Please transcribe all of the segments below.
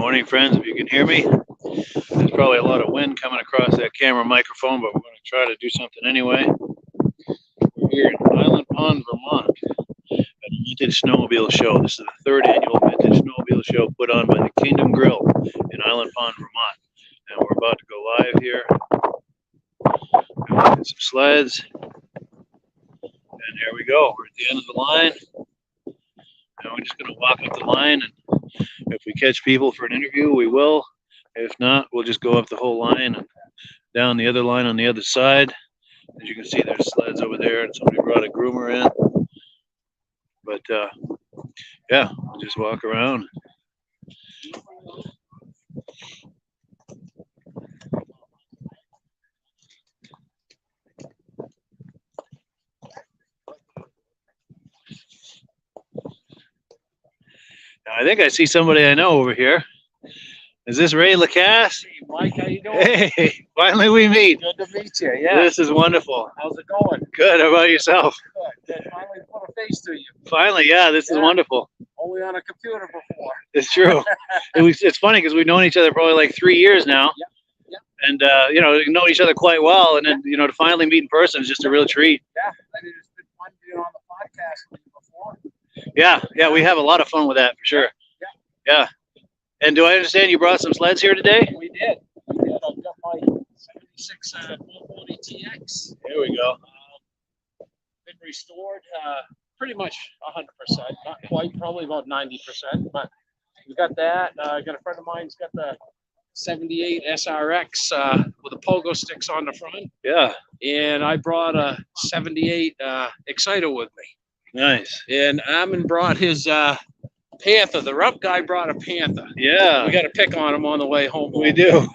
morning, friends. If you can hear me, there's probably a lot of wind coming across that camera microphone, but we're going to try to do something anyway. We're here in Island Pond, Vermont, at the Vintage Snowmobile Show. This is the third annual Vintage Snowmobile Show put on by the Kingdom Grill in Island Pond, Vermont. And we're about to go live here. Look at some sleds. And here we go. We're at the end of the line. And we're just going to walk up the line, and if we catch people for an interview, we will. If not, we'll just go up the whole line and down the other line on the other side. As you can see, there's sleds over there, and somebody brought a groomer in. But yeah, we'll just walk around. I think I see somebody I know over here. Is this Ray Lacasse? Hey, Mike, how you doing? Hey, finally we meet. Good to meet you. Yeah. This is wonderful. How's it going? Good. How about yourself? Good. Finally put a face to you. Finally, yeah. This is wonderful. Only on a computer before. It's true. It's funny because we've known each other probably like 3 years now. Yeah. And you know, we've known each other quite well, and then to finally meet in person is just a real treat. Yeah. I mean, it's been fun being on the podcast with you before. Yeah, we have a lot of fun with that for sure. Yeah. And do I understand you brought some sleds here today? We did. I've got my 76 440 TX. Here we go. Been restored pretty much 100%. Not quite, probably about 90%. But we got that. I got a friend of mine's got the 78 SRX with the pogo sticks on the front. Yeah. And I brought a 78 Exciter with me. Nice. And Armin brought his Panther. The Rupp guy brought a Panther. Yeah. We got to pick on him on the way home. We do.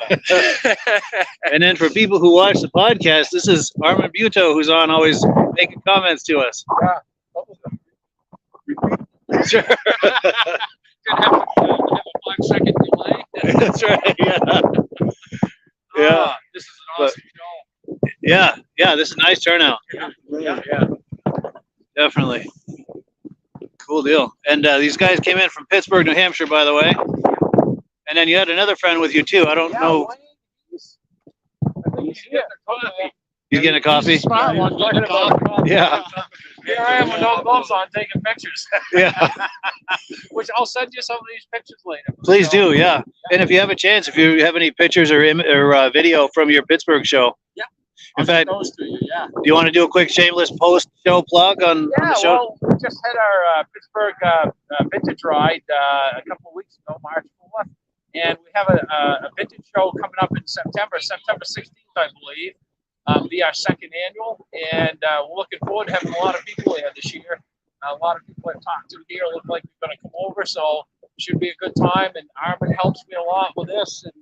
And then for people who watch the podcast, this is Armin Buto, who's on always making comments to us. Yeah. Sure. Gonna have a 5-second delay. That's right. Yeah. This is an awesome show. Yeah. This is a nice turnout. Yeah. Definitely. Cool deal. And these guys came in from Pittsburgh, New Hampshire, by the way. And then you had another friend with you too. I don't know. I think he's getting a coffee. He's getting a coffee. Smart one, getting a coffee. Yeah. Here I am with no gloves on, taking pictures. Yeah. Which I'll send you some of these pictures later. Please do. Yeah. And if you have a chance, if you have any pictures or video from your Pittsburgh show. Yeah. In fact, those to you, yeah. Do you want to do a quick shameless post-show plug on the show? Well, we just had our Pittsburgh vintage ride a couple of weeks ago, March 4th. And we have a vintage show coming up in September 16th, I believe. Be our second annual. And we're looking forward to having a lot of people here this year. A lot of people I've talked to here look like they're going to come over. So it should be a good time. And Armin helps me a lot with this. And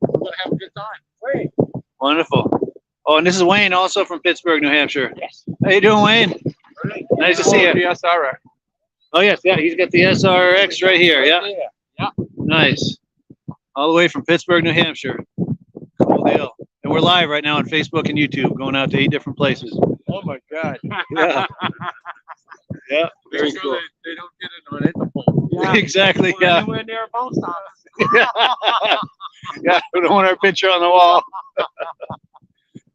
we're going to have a good time. Great. Wonderful. Oh, and this is Wayne, also from Pittsburgh, New Hampshire. Yes. How you doing, Wayne? Great. Nice to see you. The SRX. Oh, yes. Yeah, he's got the SRX right here. Yeah. Yeah. Nice. All the way from Pittsburgh, New Hampshire. Cool deal. And we're live right now on Facebook and YouTube, going out to 8 different places. Oh, my God. Yeah. Yeah. Very cool. They don't get it on Interpol. Yeah. Exactly. Yeah. Anywhere near a post office. Yeah. We don't want our picture on the wall.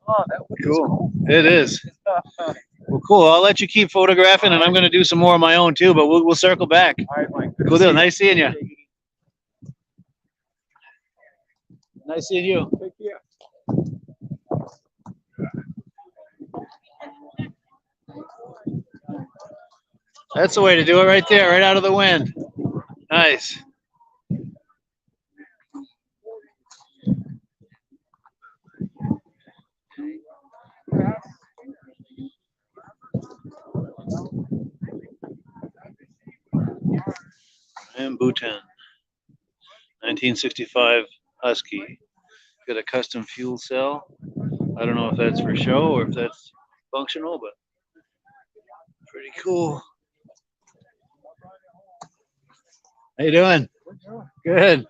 Oh, that cool. It is. Well, cool. I'll let you keep photographing, and I'm going to do some more of my own too, but we'll circle back. All right, Mike. Cool deal. Nice seeing you. Nice seeing you. Take care. That's the way to do it right there, right out of the wind. Nice. And Bhutan, 1965 Husky. Got a custom fuel cell. I don't know if that's for show or if that's functional, but pretty cool. How you doing? Good.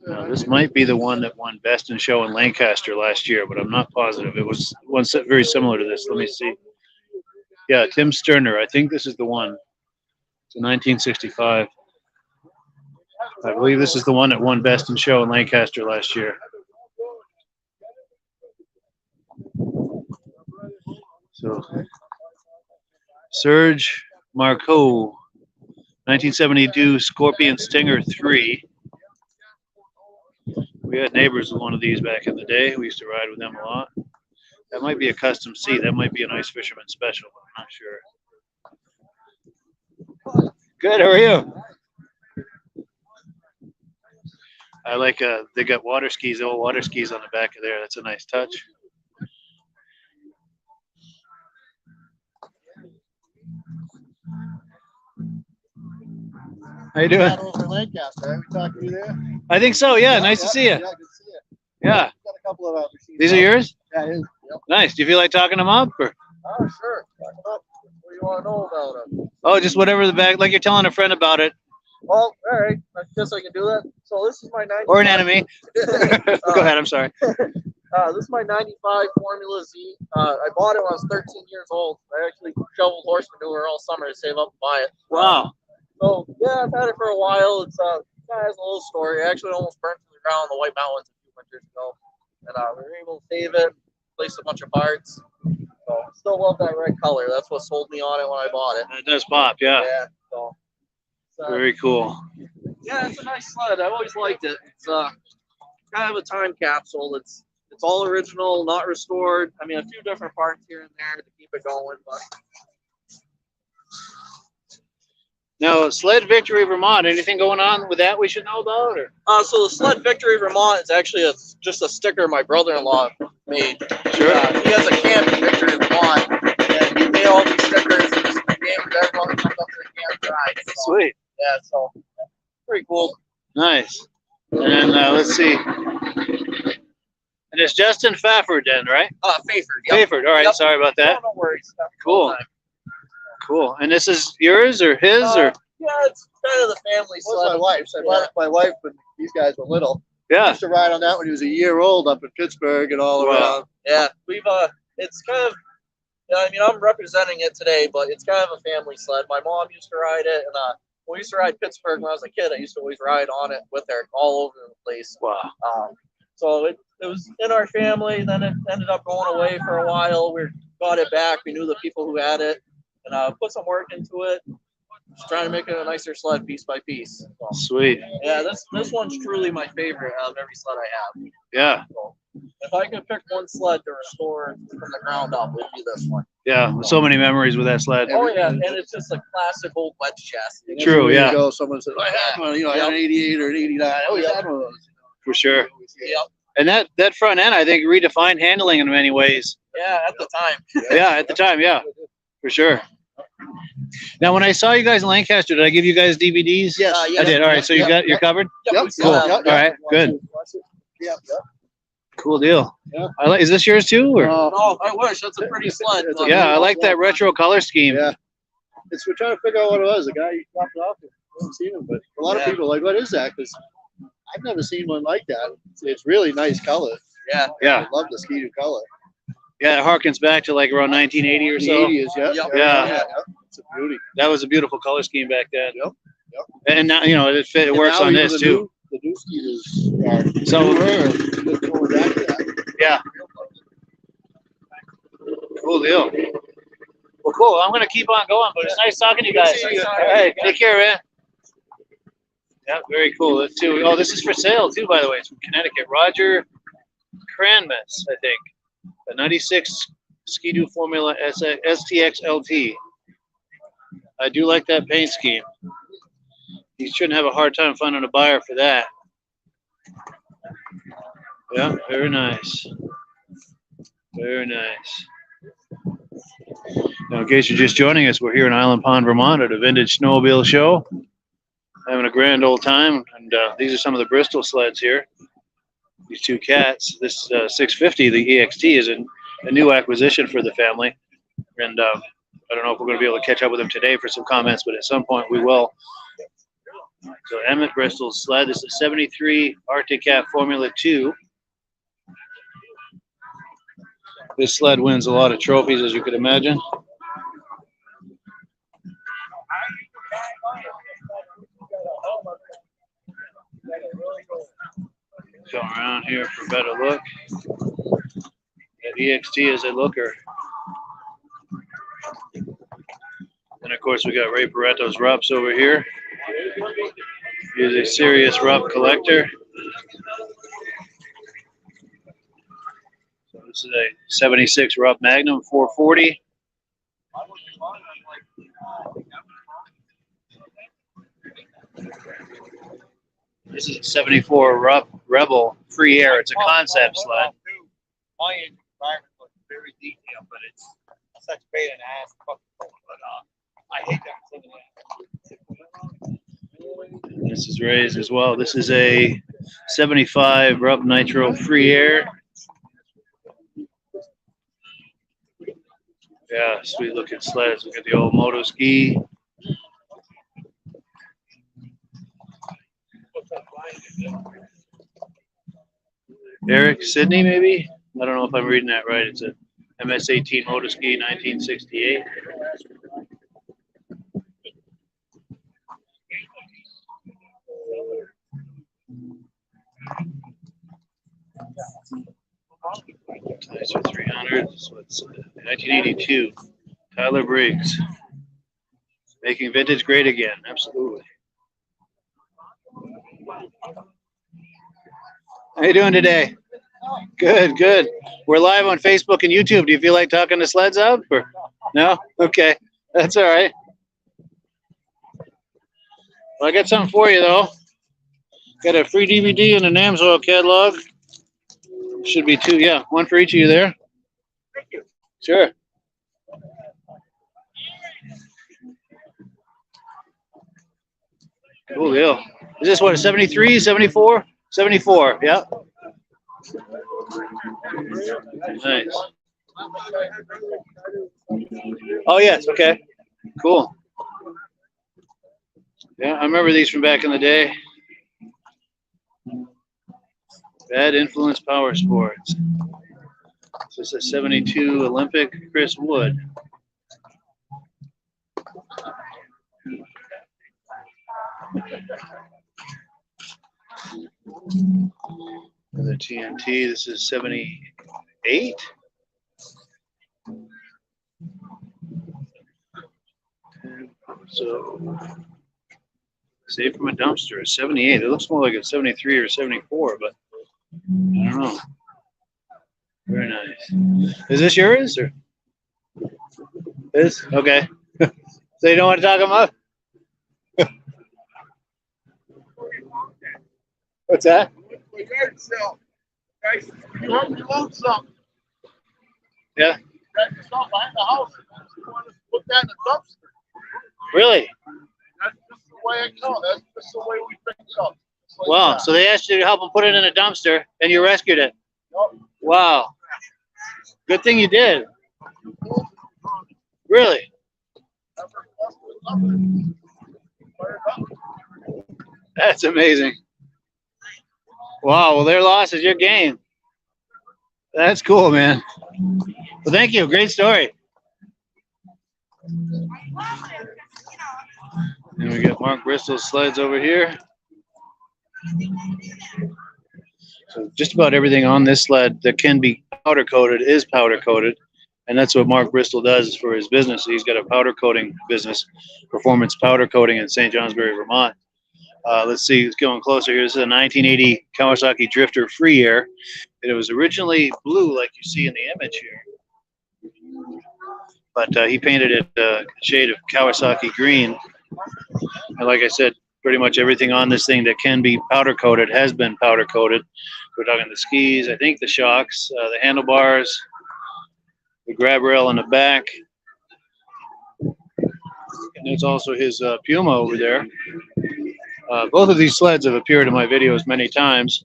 Now, this might be the one that won Best in Show in Lancaster last year, but I'm not positive. It was one set very similar to this. Let me see. Yeah, Tim Sterner. I think this is the one. It's a 1965. I believe this is the one that won Best in Show in Lancaster last year. So, Serge Marco, 1972 Scorpion Stinger 3. We had neighbors with one of these back in the day. We used to ride with them a lot. That might be a custom seat. That might be an Ice Fisherman special, but I'm not sure. Good, how are you? I like, they got water skis, old water skis on the back of there. That's a nice touch. How you doing? Hill St Lancaster. Have we talked to you there? I think so, yeah. Nice to see you. Yeah, good to see you. Yeah. Got a couple of machines. These are yours? Yeah, it is. Yep. Nice. Do you feel like talking them up? Or? Oh, sure. Talk about what do you want to know about them? Oh, just whatever the bag, like you're telling a friend about it. Well, all right. I guess I can do that. So this is my 95. Or an enemy. Go ahead, I'm sorry. This is my 95 Formula Z. I bought it when I was 13 years old. I actually shoveled horse manure all summer to save up and buy it. Wow. So, yeah, I've had it for a while. It's kind of has a little story. I actually almost burnt to the ground in the White Mountains a few winters ago. And we were able to save it, replace a bunch of parts. So, I still love that red color. That's what sold me on it when I bought it. It does pop, yeah. Yeah, so. Very cool. Yeah, it's a nice sled. I've always liked it. It's kind of a time capsule. It's all original, not restored. I mean, a few different parts here and there to keep it going, but. Now, Sled Victory Vermont, anything going on with that we should know about? Or? So the Sled Victory Vermont is actually just a sticker my brother-in-law made. Sure. He has a camp in Victory Vermont, and he made all these stickers and just gave them to everyone that comes up to the camp to ride. So, Sweet. yeah, so pretty cool. Nice. And let's see. And it's Justin Fafford then, right? Fayford. Yep. Fafford. All right. Yep. Sorry about that. No worries. Cool. Cool. And this is yours or his or? Yeah, it's kind of the family sled. My wife's. I bought it for my wife when these guys were little. Yeah. I used to ride on that when he was a year old up in Pittsburgh and all around. Yeah, we've it's kind of. I mean, I'm representing it today, but it's kind of a family sled. My mom used to ride it, and we used to ride Pittsburgh when I was a kid. I used to always ride on it with her all over the place. Wow. So it was in our family. Then it ended up going away for a while. We got it back. We knew the people who had it, and put some work into it. Just trying to make it a nicer sled piece by piece. So, sweet. Yeah, this one's truly my favorite out of every sled I have. Yeah. So, if I could pick one sled to restore from the ground up, it'd be this one. Yeah, so many memories with that sled. Oh yeah, and it's just a classic old wedge chassis. True, yeah. Go, someone says, I had one, I had an 88 or an 89. I always had one of those. For sure. Yep. And that front end, I think, redefined handling in many ways. Yeah, at the time. Yeah, at the time, yeah. For sure. Now, when I saw you guys in Lancaster, did I give you guys DVDs? Yes. I did. All right, so you're covered? Yep. Cool. All right, good. Yep. Cool deal. Yeah. Is this yours too? Or? No, I wish. That's a pretty sled. Yeah, I like that retro color scheme. Yeah. We're trying to figure out what it was. The guy dropped it off. I haven't seen him, but a lot of people are like, what is that? Because I've never seen one like that. It's really nice color. Yeah. Yeah. I love the Ski-Doo color. Yeah, it harkens back to like around 1980 or so. 80s, yeah. Yeah. It's a beauty. That was a beautiful color scheme back then. Yep. And now, it works on this too. The new Ski-Doos So, yeah. Cool deal. Well, cool. I'm going to keep on going, but it's nice talking to you guys. Hey, take care, man. Yeah, very cool. That too. Oh, this is for sale too, by the way. It's from Connecticut. Roger Cranmes, I think. A 96 Ski-Doo Formula STX LT. I do like that paint scheme. You shouldn't have a hard time finding a buyer for that. Yeah, very nice. Very nice. Now, in case you're just joining us, we're here in Island Pond, Vermont at a vintage snowmobile show. Having a grand old time. And these are some of the Bristol sleds here. These two cats. This 650, the EXT, is a new acquisition for the family. And I don't know if we're going to be able to catch up with them today for some comments, but at some point we will. So Emmett Bristol's sled. This is 73 Arctic Cat Formula 2. This sled wins a lot of trophies, as you could imagine. Go around here for a better look. At EXT as a looker. And of course, we got Ray Paretto's Rups over here. He's a serious Rup collector. So this is a 76 Rup Magnum 440. This is a 74 Rup Rebel Free Air. It's a concept sled. My environment looks very detailed, but it's such pain in the ass. But I hate that. This is Ray's as well. This is a 75 Rup Nitro Free Air. Yeah, sweet looking sleds. Look at the old moto ski. Eric Sidney, maybe? I don't know if I'm reading that right. It's a MS-18 moto ski, 1968. Ticer 300. So it's 1982. Tyler Briggs. Making vintage great again. Absolutely. How you doing today? Good, good. We're live on Facebook and YouTube. Do you feel like talking to Sleds Up? Or no? Okay, that's all right. Well, I got something for you though. Got a free DVD and an Amsoil catalog. Should be two, yeah, one for each of you there. Thank you. Sure. Cool deal. Is this what, a 73, 74? 74, yeah. Nice. Oh, yes, okay. Cool. Yeah, I remember these from back in the day. Bad Influence Power Sports. This is a 72 Olympic Chris Wood. The TNT, this is 78. So, saved from a dumpster, 78. It looks more like a 73 or 74, but I don't know. Very nice. Is this yours or? This? Okay. So you don't want to talk about? What's that? Guys, you want to load something? Yeah. Grab yourself behind the house. You want to put that in the dumpster. Really? That's just the way it goes. That's just the way we pick it up. Like Wow. that. So they asked you to help them put it in a dumpster, and you rescued it. Yup. Wow. Good thing you did. Really? That's amazing. Wow. Well, their loss is your gain. That's cool, man. Well, thank you. Great story. And we got Mark Bristol's sleds over here. So just about everything on this sled that can be powder coated is powder coated. And that's what Mark Bristol does for his business. He's got a powder coating business, Performance Powder Coating in St. Johnsbury, Vermont. Let's see, it's going closer here. This is a 1980 Kawasaki Drifter Free Air. And it was originally blue, like you see in the image here. But he painted it a shade of Kawasaki green. And like I said, pretty much everything on this thing that can be powder coated has been powder coated. We're talking the skis, I think the shocks, the handlebars, the grab rail in the back. And there's also his Puma over there. Both of these sleds have appeared in my videos many times,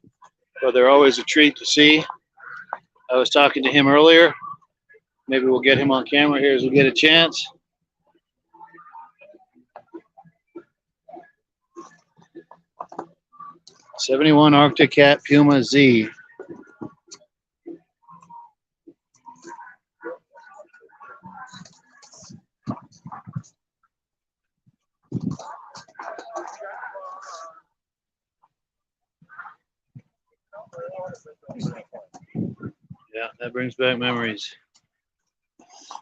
but they're always a treat to see. I was talking to him earlier. Maybe we'll get him on camera here as we get a chance. '71 Arctic Cat Puma Z. Yeah, that brings back memories.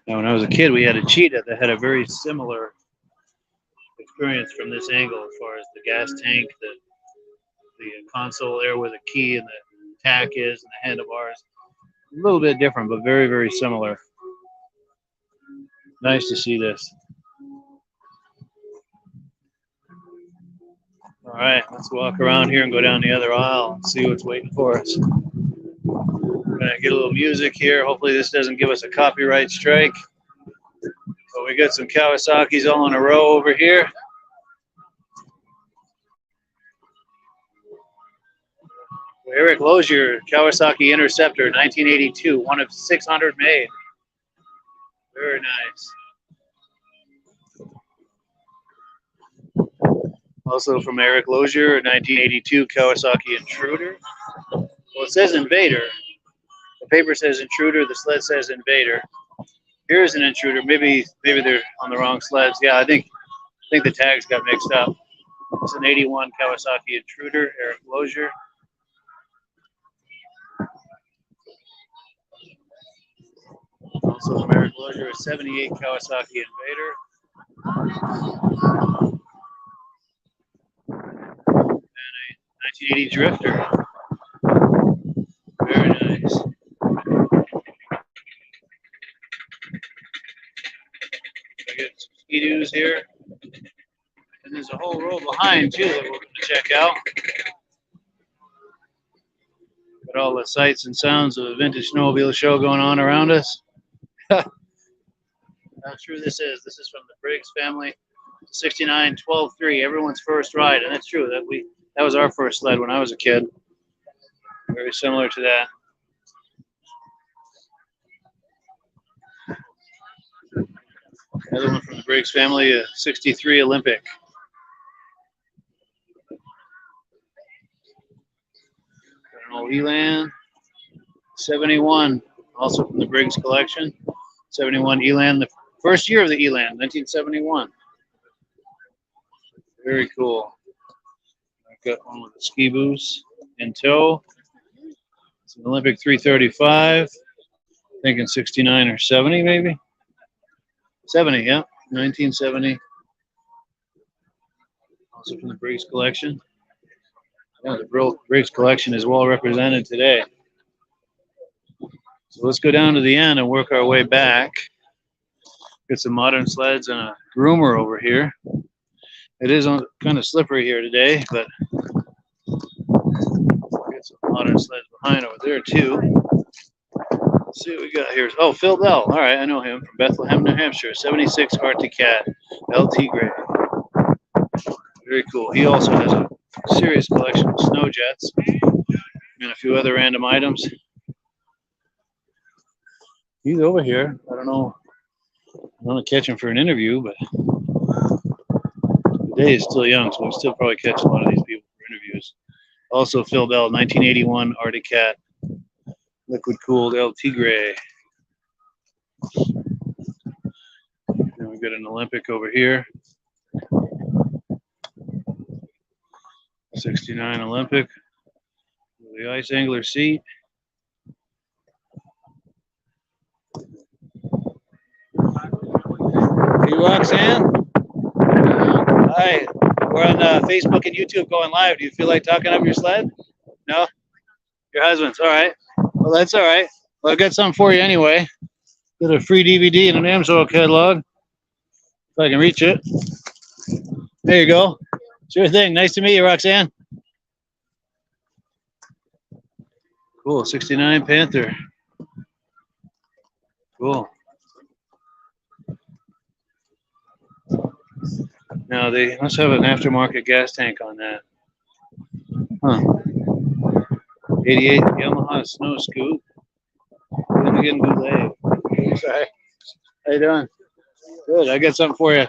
Now, when I was a kid, we had a cheetah that had a very similar experience from this angle, as far as the gas tank, the console there where the key and the tack is, and the handlebars. A little bit different, but very, very similar. Nice to see this. All right, let's walk around here and go down the other aisle and see what's waiting for us. We're gonna get a little music here. Hopefully this doesn't give us a copyright strike. But we got some Kawasaki's all in a row over here. Eric Lozier, Kawasaki Interceptor, 1982, one of 600 made. Very nice. Also from Eric Lozier, 1982 Kawasaki Intruder. Well, it says Invader. The paper says Intruder. The sled says Invader. Here's an Intruder. Maybe they're on the wrong sleds. Yeah, I think the tags got mixed up. It's an '81 Kawasaki Intruder, Eric Lozier. Also from Eric Lozier, a '78 Kawasaki Invader. And a 1980 Drifter. Very nice. I get some Ski-Doos here. And there's a whole row behind, too, that we're going to check out. Got all the sights and sounds of a vintage snowmobile show going on around us. How true this is. This is from the Briggs family. 69 12-3, everyone's first ride. And that's true. That was our first sled when I was a kid. Very similar to that. Another one from the Briggs family, a '63 Olympic. Got an old Elan. 71, also from the Briggs collection. 71 Elan, the first year of the Elan, 1971. Very cool. I've got one with the ski boots in tow. It's an Olympic 335. Thinking 69 or 70 maybe. 70, yeah, 1970. Also from the Briggs collection. Yeah, the Briggs collection is well represented today. So let's go down to the end and work our way back. Get some modern sleds and a groomer over here. It is kind of slippery here today, but get some modern sleds behind over there too. Let's see what we got here. Oh, Phil Bell. All right, I know him from Bethlehem, New Hampshire. '76 Arctic Cat LT Gray. Very cool. He also has a serious collection of snow jets and a few other random items. He's over here. I don't know. I want to catch him for an interview, but the day is still young, so we'll still probably catch a lot of these people for interviews. Also, Phil Bell, 1981 Arctic Cat liquid cooled LT Gray. Then we've got an Olympic over here. '69 Olympic. The ice angler seat. Hey, Roxanne. Hi. We're on Facebook and YouTube going live. Do you feel like talking up your sled? No? Your husband's. All right. Well, that's all right. Well, I've got something for you anyway. Got a free DVD and an AMSOIL catalog. If I can reach it. There you go. Sure thing. Nice to meet you, Roxanne. Cool. '69 Panther. Cool. Now they must have an aftermarket gas tank on that. Huh. '88 Yamaha Snow Scoop. Again, Goulet. Sorry. How you doing? Good. I got something for you.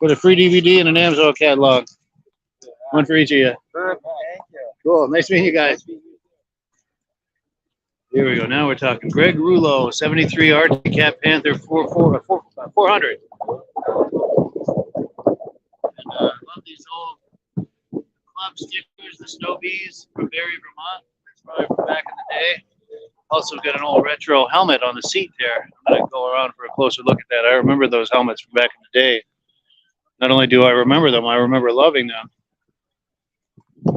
Got a free DVD and an AMSOIL catalog. One for each of you. Perfect. Thank you. Cool. Nice meeting you guys. Here we go. Now we're talking. Greg Rouleau, 73 Arctic Cat Panther 400. And love these old club stickers, the Snow Bees from Barrie, Vermont. That's probably from back in the day. Also got an old retro helmet on the seat there. I'm going to go around for a closer look at that. I remember those helmets from back in the day. Not only do I remember them, I remember loving them.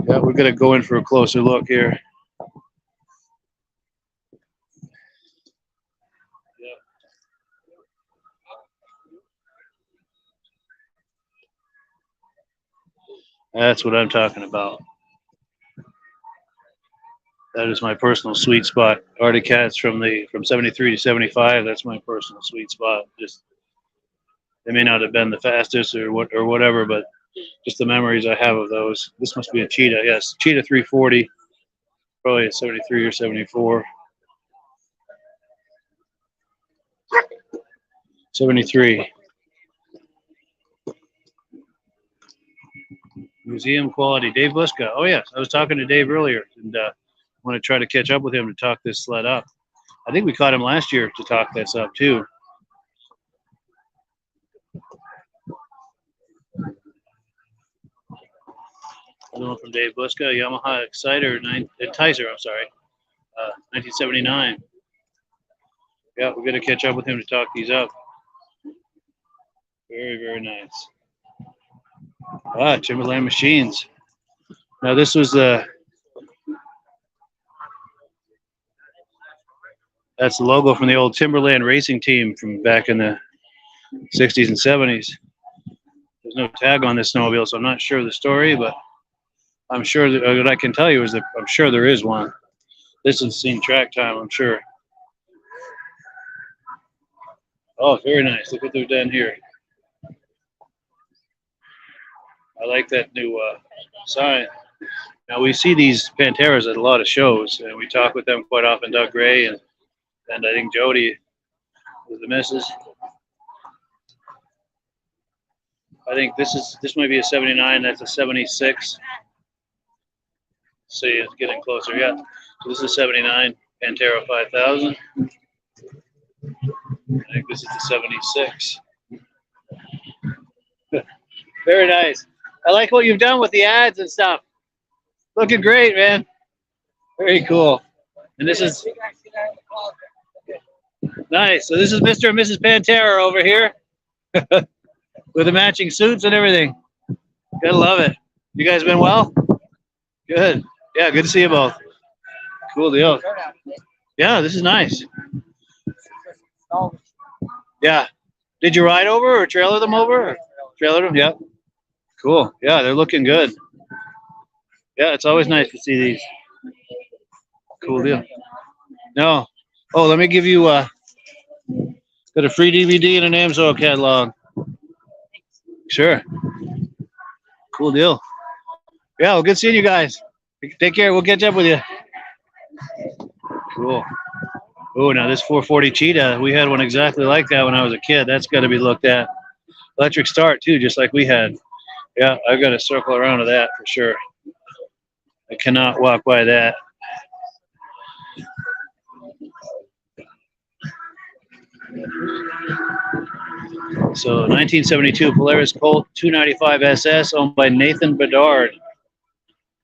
Yeah, we're going to go in for a closer look here. That's what I'm talking about. That is my personal sweet spot. Arctic Cats from 73 to 75. That's my personal sweet spot. Just they may not have been the fastest or whatever, but just the memories I have of those. This must be a Cheetah. Yes, Cheetah 340. Probably a 73 or 74. 73. Museum quality. Dave Buska. Oh, yes. I was talking to Dave earlier, and I want to try to catch up with him to talk this sled up. I think we caught him last year to talk this up, too. Another one from Dave Buska, Yamaha Exciter, Tizer, I'm sorry, 1979. Yeah, we're going to catch up with him to talk these up. Very, very nice. Ah, Timberland Machines. Now this was that's the logo from the old Timberland racing team from back in the 60s and 70s. There's no tag on this snowmobile, so I'm not sure of the story, but I'm sure that what I can tell you is that I'm sure there is one. This is seen track time, I'm sure. Oh, very nice. Look what they've done here. I like that new sign. Now we see these Panteras at a lot of shows, and we talk with them quite often. Doug Gray and I think Jody with the missus. I think this might be a 79. That's a 76. See, it's getting closer. Yeah. So this is 79 Pantera 5000. I think this is the 76. Very nice. I like what you've done with the ads and stuff. Looking great, man. Very cool. And this is nice. So this is Mr. and Mrs. Pantera over here with the matching suits and everything. Gotta love it. You guys been well? Good. Yeah, good to see you both. Cool deal. Yeah, this is nice. Yeah. Did you ride over or trailer them over? Or trailer them? Yeah. Cool. Yeah, they're looking good. Yeah, it's always nice to see these. Cool deal. No. Oh, let me give you got a free DVD and an Amsoil catalog. Sure. Cool deal. Yeah, well, good seeing you guys. Take care. We'll catch up with you. Cool. Oh, now this 440 Cheetah, we had one exactly like that when I was a kid. That's got to be looked at. Electric start, too, just like we had. Yeah, I've got to circle around to that for sure. I cannot walk by that. So 1972 Polaris Colt 295 SS owned by Nathan Bedard.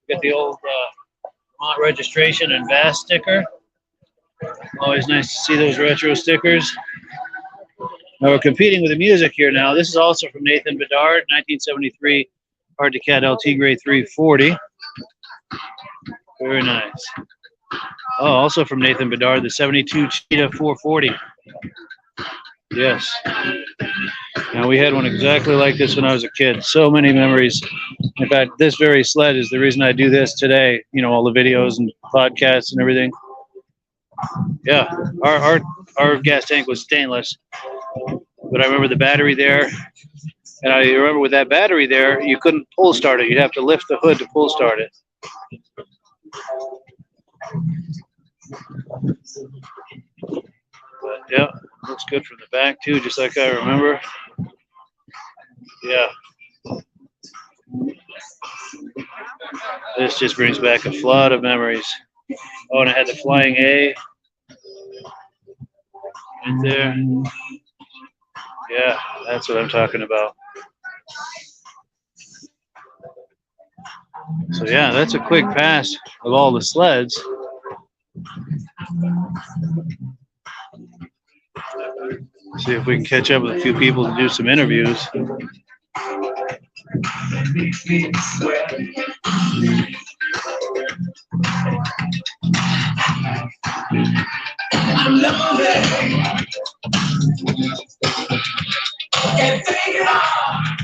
Got the old Vermont registration and VAS sticker. Always nice to see those retro stickers. Now we're competing with the music here now. This is also from Nathan Bedard, 1973 Arctic Cat LT Grade 340. Very nice. Oh, also from Nathan Bedard, the 72 Cheetah 440. Yes. Now we had one exactly like this when I was a kid. So many memories. In fact, this very sled is the reason I do this today. You know, all the videos and podcasts and everything. Yeah, our gas tank was stainless, but I remember the battery there. And I remember with that battery there, you couldn't pull start it. You'd have to lift the hood to pull start it. But yeah, looks good from the back too, just like I remember. Yeah. This just brings back a flood of memories. Oh, and I had the Flying A right there. Yeah, that's what I'm talking about. So yeah, that's a quick pass of all the sleds. See if we can catch up with a few people to do some interviews.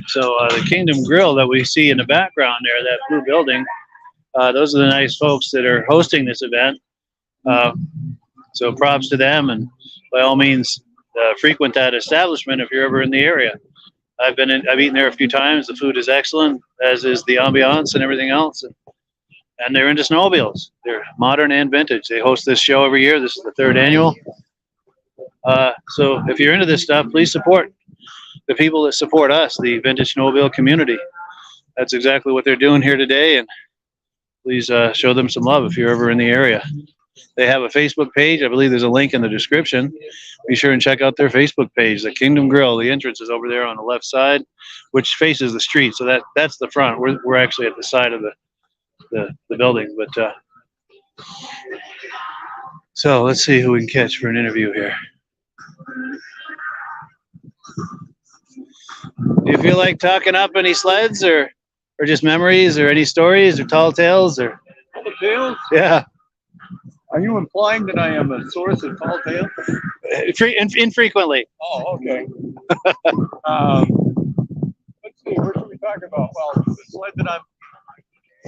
So the Kingdom Grill that we see in the background there, that blue building, those are the nice folks that are hosting this event. So props to them, and by all means, frequent that establishment if you're ever in the area. I've eaten there a few times. The food is excellent, as is the ambiance and everything else. And they're into snowmobiles. They're modern and vintage. They host this show every year. This is the 3rd annual. So if you're into this stuff, please support the people that support us, the vintage snowmobile community. That's exactly what they're doing here today. And please show them some love if you're ever in the area. They have a Facebook page. I believe there's a link in the description. Be sure and check out their Facebook page, the Kingdom Grill. The entrance is over there on the left side, which faces the street. So that's the front. We're actually at the side of the building. But so let's see who we can catch for an interview here. Do you feel like talking up any sleds or just memories or any stories or tall tales or? Tall tales? Yeah. Are you implying that I am a source of tall tales? Infrequently. Oh, okay. Let's see, what should we talk about? Well, the sled that I'm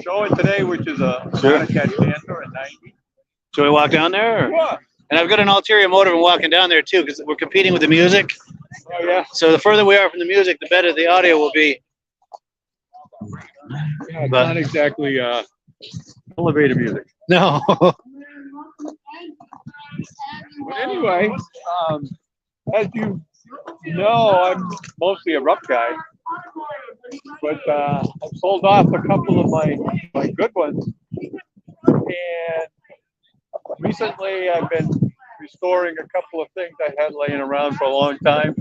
showing today, which is a Catch Panther, a 90. Shall we walk down there? Or? Sure. And I've got an ulterior motive in walking down there too, because we're competing with the music. Oh, yeah. So the further we are from the music, the better the audio will be. Yeah, it's not exactly elevator music. No. But anyway, as you know, I'm mostly a rough guy. But I've sold off a couple of my good ones. And recently I've been restoring a couple of things I had laying around for a long time.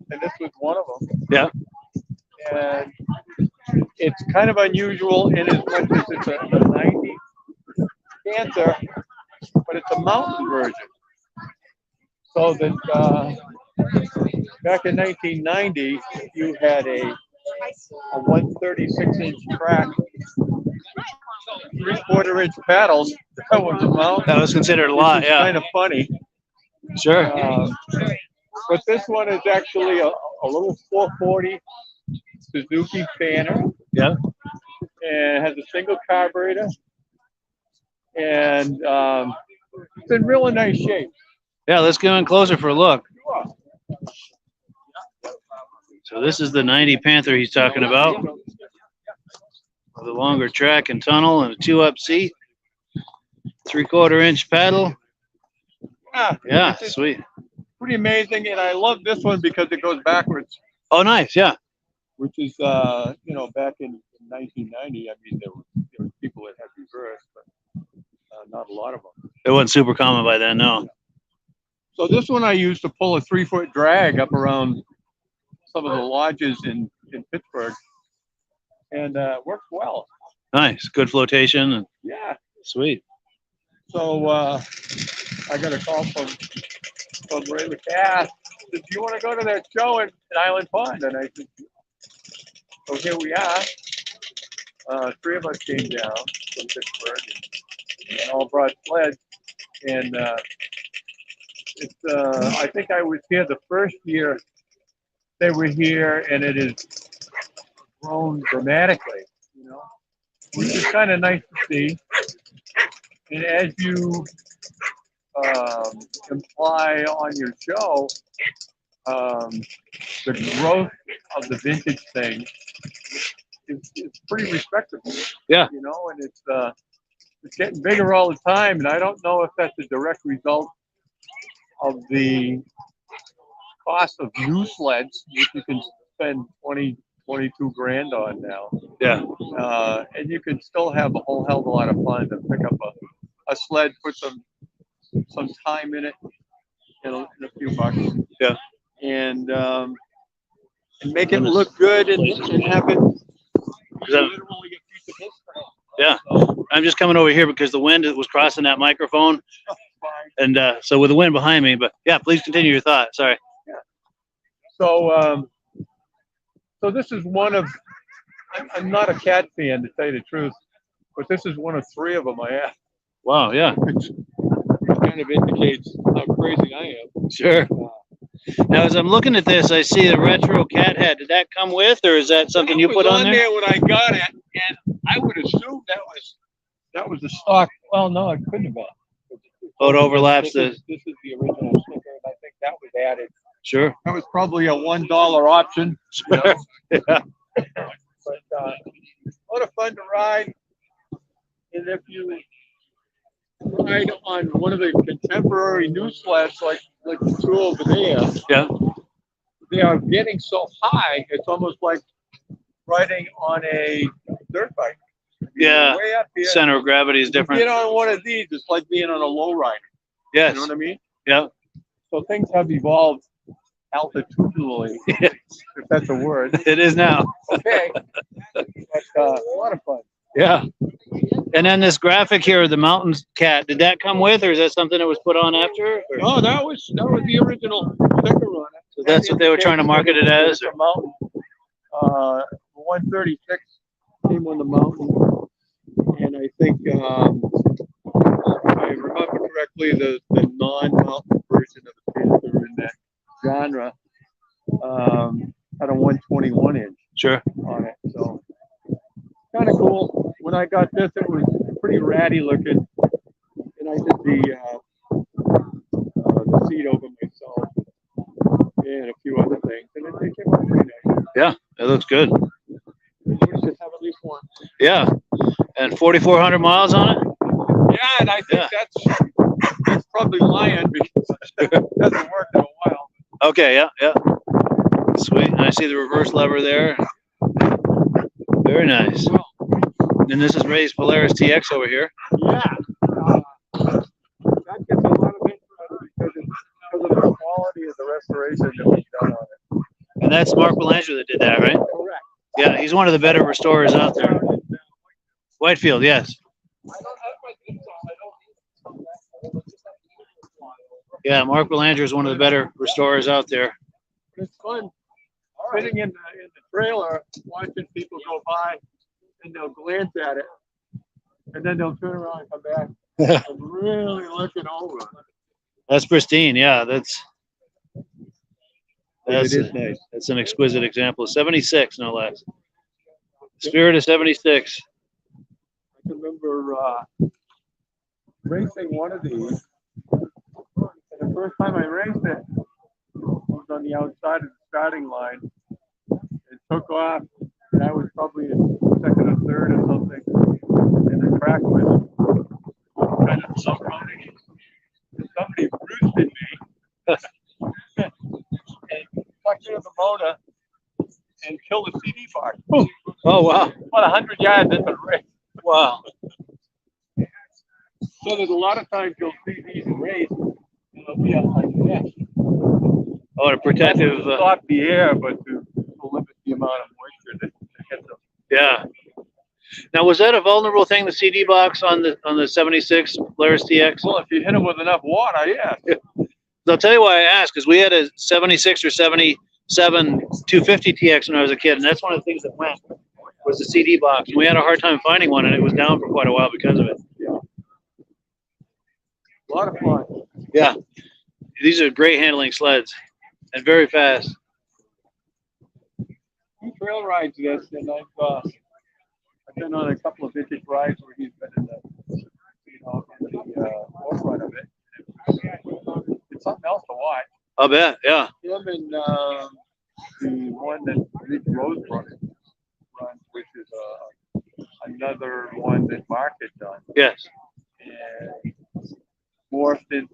And this was one of them. Yeah. And it's kind of unusual in as much as it's a 90 Panther, but it's a mountain version. So that back in 1990, you had a 136-inch track, 3/4-inch paddles. That was a mountain. That was considered a lot, yeah. Kind of funny. Sure. But this one is actually a little 440 Suzuki Fanner. Yeah. And it has a single carburetor. And it's in really nice shape. Yeah, let's go in closer for a look. So this is the 90 Panther he's talking about. With a longer track and tunnel and a 2-up seat. 3/4-inch paddle. Yeah, sweet. Pretty amazing, and I love this one because it goes backwards. Oh, nice, yeah. Which is, back in 1990, I mean, there were people that had reverse, but not a lot of them. It wasn't super common by then, no. So this one I used to pull a 3-foot drag up around some of the lodges in Pittsburgh, and worked well. Nice, good flotation. And yeah. Sweet. So I got a call from Ray LeCass. Said, do you want to go to that show in Island Pond? And I said, so here we are. 3 of us came down from Pittsburgh and all brought sleds. And I think I was here the first year they were here, and it has grown dramatically, which is kind of nice to see. And as you imply on your show, the growth of the vintage thing is pretty respectable. Yeah. And it's getting bigger all the time, and I don't know if that's a direct result of the cost of new sleds, which you can spend $20,000, 22 grand on now. Yeah. And you can still have a whole hell of a lot of fun and pick up a sled, put some time in it, in a few bucks. Yeah. And make it look good and have it. Yeah. I'm just coming over here because the wind was crossing that microphone. And so with the wind behind me, but yeah, please continue your thought. Sorry. Yeah. So, so this is one of, I'm not a cat fan to tell you the truth, but this is one of 3 of them I have. Wow. Yeah. Which kind of indicates how crazy I am. Sure. Now, as I'm looking at this, I see the retro cat head. Did that come with, or is that something you put on there? When I got it, and I would assume that was the stock. Well, no, it couldn't have been. Oh, it overlaps This is the original sticker, and I think that was added. Sure. That was probably a $1 option. Sure. You know? Yeah. But a lot of fun to ride. And if you ride on one of the contemporary new sleds, like the 2 over there, Yeah. they are getting so high, it's almost like riding on a dirt bike. Yeah. Way up here. Center of gravity is different. Get on one of these, it's like being on a low rider. Yes. You know what I mean? Yeah. So things have evolved altitudinally, if that's a word. It is now. Okay. But a lot of fun. Yeah. And then this graphic here of the mountain cat, did that come with, or is that something that was put on after? Or? No, that was the original sticker on it. So that's what they were trying to market it as? A mountain. 136 came on the mountain, and I think if I remember correctly, the non-mountain version of the Panther in that genre had a 121 inch Sure. on it, so kind of cool. When I got this, it was pretty ratty looking, and I did the seat over myself and a few other things, and it came out pretty nice. Yeah, it looks good. We should have at least one. Yeah. And 4,400 miles on it? Yeah, and I think that's probably lying because it hasn't worked in a while. Okay, yeah, yeah. Sweet. And I see the reverse lever there. Very nice. And this is Ray's Polaris TX over here. Yeah. That gets a lot of interest because of the quality of the restoration that we've done on it. And that's Mark Belanger that did that, right? Correct. Yeah, he's one of the better restorers out there. Whitefield, yes. Yeah, Mark Belanger is one of the better restorers out there. It's fun sitting in the trailer, watching people go by, and they'll glance at it, and then they'll turn around and come back and really looking over it. That's pristine. Yeah, it is nice. That's an exquisite example. 76, no less. Spirit of 76. I can remember racing one of these. And the first time I raced it, I was on the outside of the starting line. It took off, and I was probably in second or third or something. And the track was kind of submarine. Somebody roosted me and plucked into the motor and killed the CD box. Oh, wow. About 100 yards into the race. Wow. So there's a lot of times you'll see these race, and they'll be up like this. Oh, a protective. Stop the air, but to limit the amount of moisture that hits them. Yeah. Now, was that a vulnerable thing, the CD box on the 76 Polaris TX? Well, if you hit them with enough water, yeah. I'll tell you why I asked, because we had a 76 or 77 250 TX when I was a kid, and that's one of the things that went was the CD box. And we had a hard time finding one, and it was down for quite a while because of it. Yeah. A lot of fun. Yeah. These are great handling sleds and very fast. He trail rides this, and I've been on a couple of vintage rides where he's been in the forefront of it. It's something else to watch. I'll bet, yeah. Him and the one that Rick Rose runs, which is another one that Mark had done. Yes. And morphed into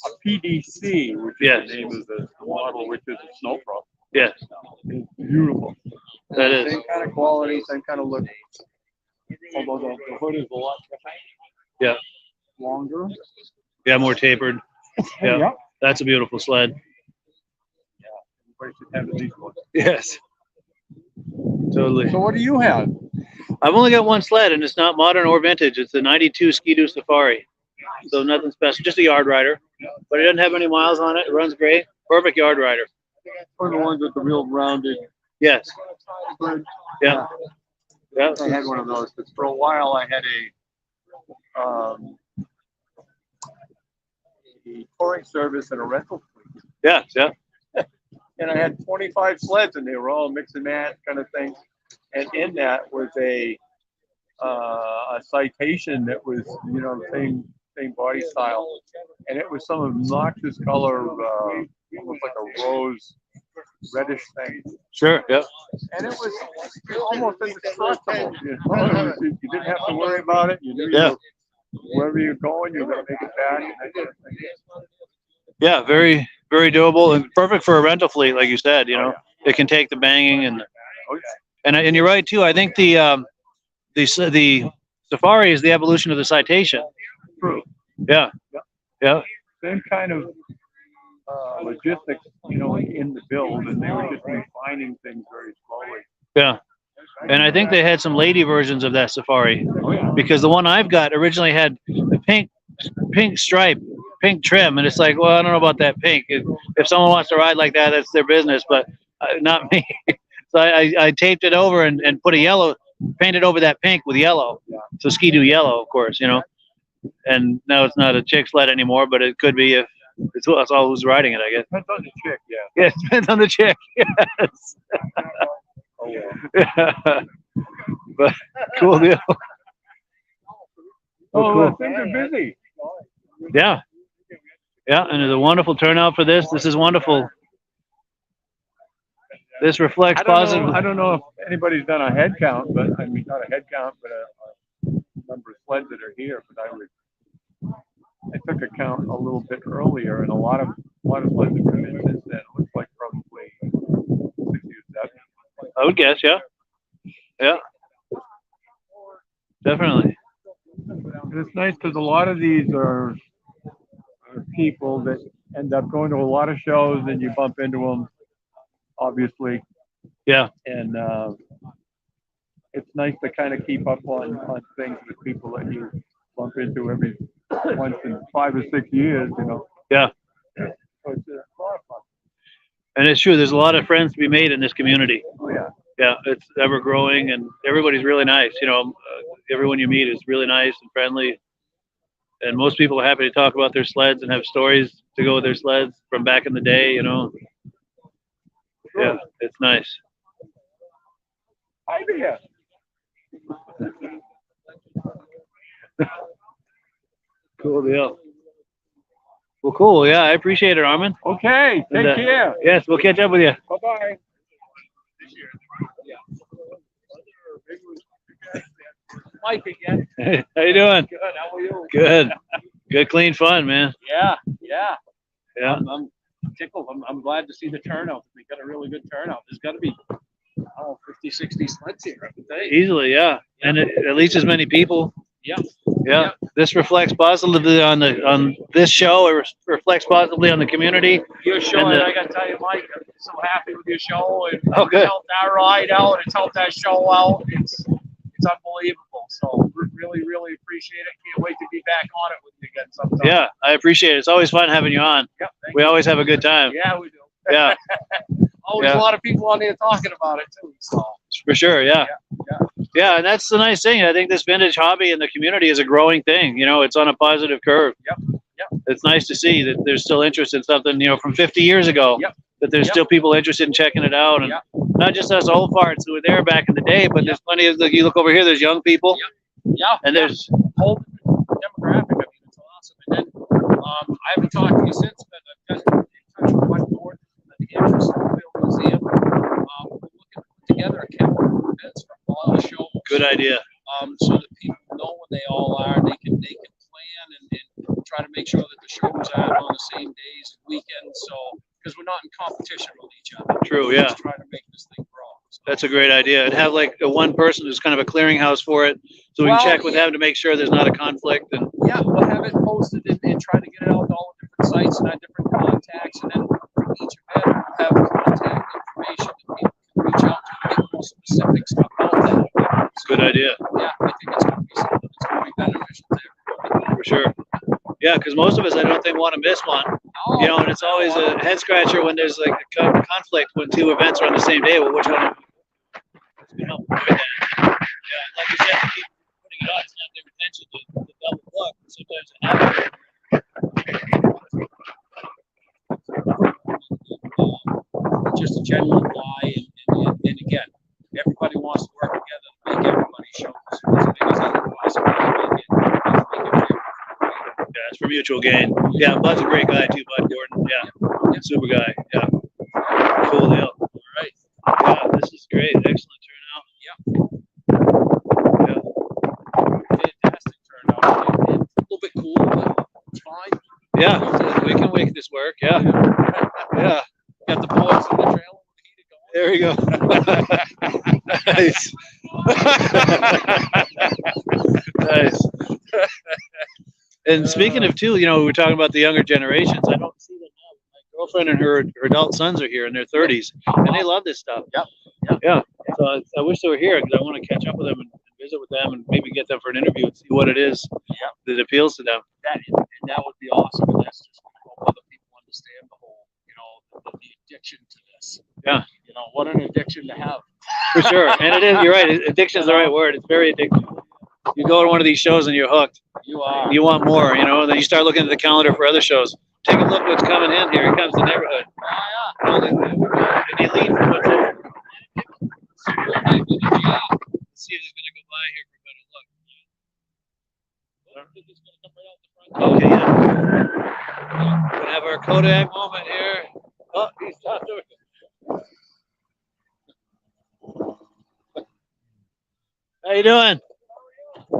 a PDC, which is Yes. the name of the model, which is a Snowbro. Yes, It's beautiful. that is. Same kind of quality, same kind of look. Although the hood is a lot Yeah, longer. yeah, more tapered. Yeah, Yep. that's a beautiful sled. Everybody should have at least one. Yes, totally. So what do you have? I've only got one sled, and it's not modern or vintage. It's the '92 Ski-Doo Safari. So nothing special, just a yard rider. But it doesn't have any miles on it. It runs great. Perfect yard rider. One of the ones with the real rounded. Yes. Hood. Yeah. Yeah. I had one of those, but for a while I had a touring service and a rental fleet. Yeah. Yeah. And I had 25 sleds, and they were all mix and match kind of thing. And in that was a citation that was, you know, the same body style, and it was some obnoxious color, almost like a rose reddish thing. Sure. Yeah. And it was almost indestructible. You know? You didn't have to worry about it. You knew wherever you're going, you're going to make it back. And that kind of thing. Yeah. Very, very doable and perfect for a rental fleet, like you said. You know, it can take the banging and. Oh yeah. And you're right too. I think the Safari is the evolution of the citation. True. Yeah. Yeah. Same kind of logistics, you know, in the build, and they were just refining things very slowly. Yeah. And I think they had some lady versions of that Safari, Oh yeah. because the one I've got originally had the pink stripe, pink trim, and it's like, well, I don't know about that pink. If someone wants to ride like that, that's their business, but not me. So I taped it over and put a yellow, painted over that pink with yellow. Yeah. So Ski-Doo yellow, of course, you know. And now it's not a chick sled anymore, but it could be if it's all who's riding it, I guess. Depends on the chick, yeah. Yeah, it depends on the chick. Yes. Oh yeah. Yeah. But cool deal. Oh, cool. things are busy. Yeah. Yeah, and there's a wonderful turnout for this. This is wonderful. This reflects positively. I don't know if anybody's done a head count, but I mean, not a head count, but a number of sleds that are here. But I took a count a little bit earlier, and a lot of sleds have come in since then. It looks like probably 60 or 70. I would guess, yeah. Yeah. Definitely. And it's nice because a lot of these are people that end up going to a lot of shows, and you bump into them, obviously. Yeah. And it's nice to kind of keep up on things with people that you bump into every once in 5 or 6 years, you know. Yeah. So it's a lot of fun. And it's true. There's a lot of friends to be made in this community. Oh yeah. Yeah, it's ever growing, and everybody's really nice. You know, everyone you meet is really nice and friendly, and most people are happy to talk about their sleds and have stories to go with their sleds from back in the day. You know. Yeah, it's nice. Hi there. Cool deal. Well, cool. Yeah, I appreciate it, Armin. Okay, take And, care. Yes, we'll catch up with you. Bye-bye. Mike again. How you doing? Good. How are you? Good. Good, clean fun, man. Yeah. Yeah. I'm tickled. I'm glad to see the turnout. We got a really good turnout. There's got to be 50, 60 sleds here, I would say. Easily, yeah. And at least as many people. Yeah. Yeah. This reflects positively on this show. It reflects positively on the community. Your show, And and I got to tell you, Mike, I'm so happy with your show. And Oh, good. It's helped that ride out. It's helped that show out. It's unbelievable. So really, really appreciate it. Can't wait to be back on it with you again sometime. Yeah, I appreciate it. It's always fun having you on. Yep, thank We you. always have a good time. Yeah, we do. Yeah, Always Yeah. a lot of people on there talking about it too. So for sure. Yeah. Yeah. Yeah, and that's the nice thing. I think this vintage hobby in the community is a growing thing. You know, it's on a positive curve. Yep. It's nice to see that there's still interest in something, you know, from 50 years ago. Yep. That there's Yep. still people interested in checking it out. And Yep. not just us old farts who were there back in the day, but there's plenty of, you look over here, there's young people. yeah, And there's, whole demographic. I mean, it's awesome. And then I haven't talked to you since, but I've got in touch with my board at the Vintage Snowmobile Museum. We're looking to put together a calendar of events for all the shows. good idea. So that people know when they all are. They can plan and try to make sure that the shows are on the same days and weekends. So because we're not in competition with each other. True, We're yeah. just trying to make this thing grow. So, That's a great idea. And have like a one person who's kind of a clearinghouse for it, so we can Well, check with them to make sure there's not a conflict. And yeah, we'll have it posted and try to get it out to all the different sites and our different contacts, and then for each event we'll have contact information that people can reach out to and get more specifics about that. it's a good idea Yeah, I think it's going to be something that's going to be beneficial to everybody. for sure. Yeah, because most of us, I don't think, want to miss one. You know, and it's always a head scratcher when there's like a conflict when two events are on the same day. Well, which one? You know, avoid that. Yeah, like you said, keep putting it on. It's not their intention to double book. Sometimes it happens. Just a genuine guy, and again, everybody wants to work together to make everybody show as big as they can possibly make it. Yeah, it's for mutual gain. Yeah, Bud's a great guy too, Bud Gordon. Yeah, super guy. Yeah, cool deal. All right. Yeah, this is great. Excellent turnout. Yeah. Yeah. Fantastic turnout. A little bit cool, but it's fine. Yeah, we can make this work. Yeah, yeah. Got the boys in the trailer with the heater going. There we go. Nice. Nice. And speaking of too, you know, we were talking about the younger generations. I don't see them now. My girlfriend and her adult sons are here in their 30s, and they love this stuff. Yep. Yeah. So I wish they were here because I want to catch up with them and visit with them and maybe get them for an interview and see what it is that appeals to them. That would be awesome. And that's just going to help other people understand the whole, you know, the addiction to this. Yeah. You know, what an addiction to have. For sure. And it is, you're right. Addiction is the right word. It's very addictive. You go to one of these shows and you're hooked. You are. You want more, you know, then you start looking at the calendar for other shows. Take a look what's coming in here. Here comes the neighborhood. Oh, And they lead for what's over. Let's see if he's going to go by here for a better look. Okay, yeah. We have our Kodak moment here. Oh, he's stopped over. How you doing?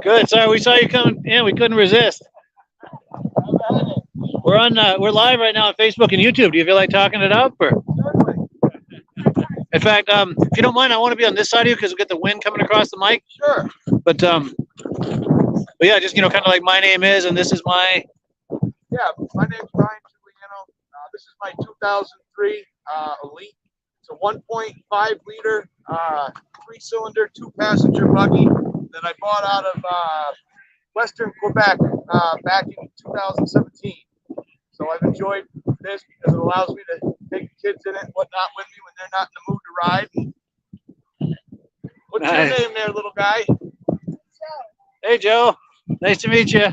Good. Sorry, we saw you coming in. We couldn't resist. We're live right now on Facebook and YouTube. Do you feel like talking it up, or? In fact, if you don't mind, I want to be on this side of you because we get the wind coming across the mic. Sure. But yeah, just kind of like my name is, and this is my. Yeah, my name's Brian Giuliano. This is my 2003 Elite. It's a 1.5 liter, 3-cylinder, 2-passenger buggy that I bought out of Western Quebec back in 2017. So I've enjoyed this because it allows me to take the kids in it and whatnot with me when they're not in the mood to ride. What's Nice. your name there, little guy? Hey, Joe. Nice to meet you.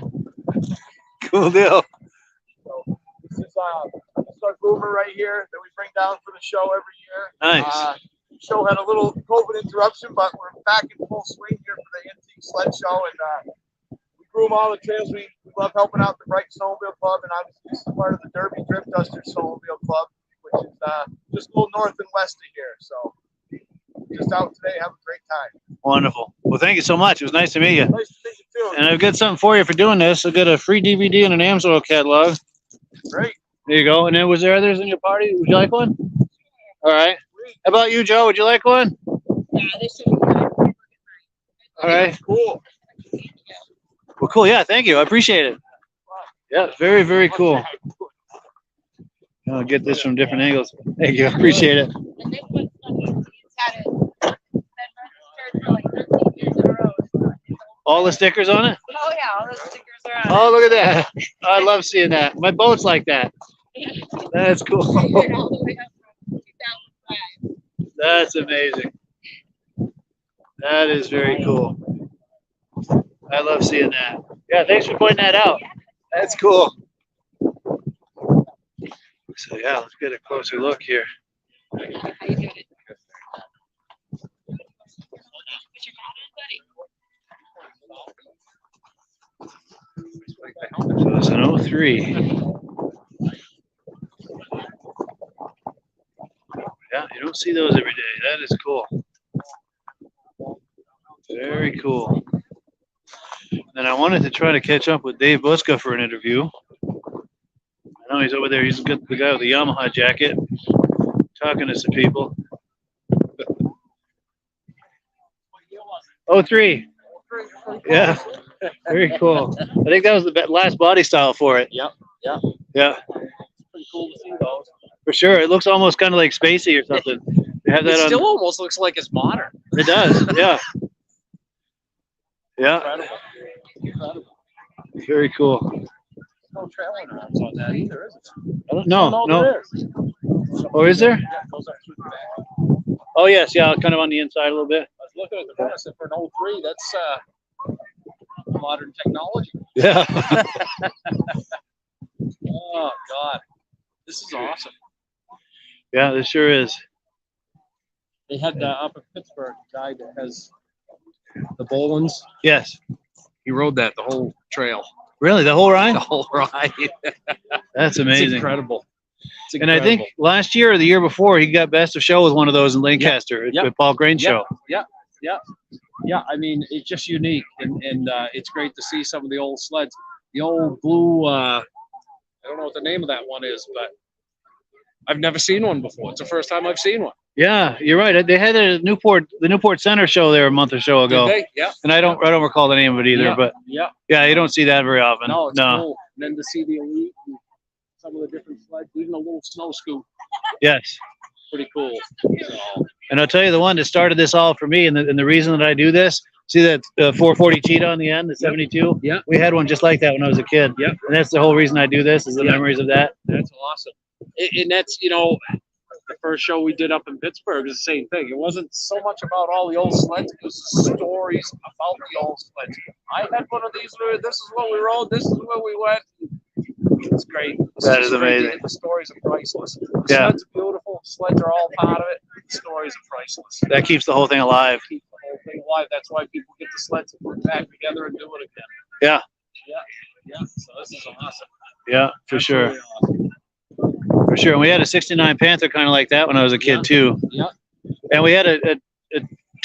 Cool deal. So this is our boomer right here that we bring down for the show every year. Nice. Show had a little COVID interruption, but we're back in full swing here for the Antique Sled Show, and we groom all the trails. We love helping out the Brighton Snowmobile Club, and obviously this is part of the Derby Drift Duster Snowmobile Club, which is just a little north and west of here. So just out today, have a great time. Wonderful. Well, thank you so much. It was nice to meet you. Nice to meet you too. And I've got something for you for doing this. I've got a free DVD and an Amsoil catalog. Great. There you go. And then was there others in your party? Would you like one? All right. How about you, Joe? Would you like one? Yeah, this should be good. All right. Cool. Well, cool. Yeah, thank you. I appreciate it. Yeah, very, very cool. I'll get this from different angles. Thank you. I appreciate it. And this one's funny. It's had it been registered for like 13 years in a row. All the stickers on it? Oh yeah, all the stickers are on Oh, look at that. I love seeing that. My boat's like that. it. That's cool. All the way up from 2005. That's amazing. That is very cool. I love seeing that. Yeah, thanks for pointing that out. That's cool. So yeah, let's get a closer look here. How you doing? Put your hat on, buddy. So it's an 03. Yeah, you don't see those every day. That is cool. Very cool. And I wanted to try to catch up with Dave Buska for an interview. I know he's over there. He's the guy with the Yamaha jacket, talking to some people. 03. Yeah, very cool. I think that was the last body style for it. Yep. Yep. Yeah, Pretty cool to see those. for sure. It looks almost kind of like spacey or something. They have that It on. still almost looks like it's modern. It does. Yeah. Yeah. Incredible. Incredible. Very cool. No trailing arms on that either, is it? I don't know. No. There is. Oh, is there? Yeah, it goes up through the back. Oh, yes. Yeah, kind of on the inside a little bit. I was looking at the front. I said, for an 03, that's modern technology. Yeah. Oh God, this is awesome. Yeah, this sure is. They had up in Pittsburgh a guy that has the Bolins. Yes. He rode that the whole trail, Really, the whole ride? the whole ride. That's It's amazing. incredible. It's And I think last year or the year before, he got best of show with one of those in Lancaster Yep. at Paul Grain Show. Yeah, I mean, it's just unique, and it's great to see some of the old sleds. The old blue, I don't know what the name of that one is, but I've never seen one before. It's the first time I've seen one. Yeah, you're right. They had it at the Newport Center show there a month or so ago. Did they? Yeah. And I don't recall the name of it either, Yeah. but Yeah. yeah, you don't see that very often. No, it's cool. And then to see the Elite and some of the different sleds, even a little snow scoop, Yes. pretty cool. So, And I'll tell you the one that started this all for me, and the reason that I do this, see that 440 Cheetah on the end, the 72? Yeah. We had one just like that when I was a kid. Yep. And that's the whole reason I do this, is the Yeah. memories of that. that's awesome. And that's, the first show we did up in Pittsburgh is the same thing. It wasn't so much about all the old sleds. It was stories about the old sleds. I had one of these. This is what we rode. This is where we went. It's great. That is amazing. The stories are priceless. The Yeah. sleds are beautiful. Sleds are all part of it. The stories are priceless. That keeps the whole thing alive. Keep the whole thing alive. That's why people get the sleds and put it back together and do it again. Yeah. Yeah. So this is awesome. Yeah, for sure. Absolutely awesome. For sure. And we had a 69 Panther kind of like that when I was a kid, too. Yeah. And we had a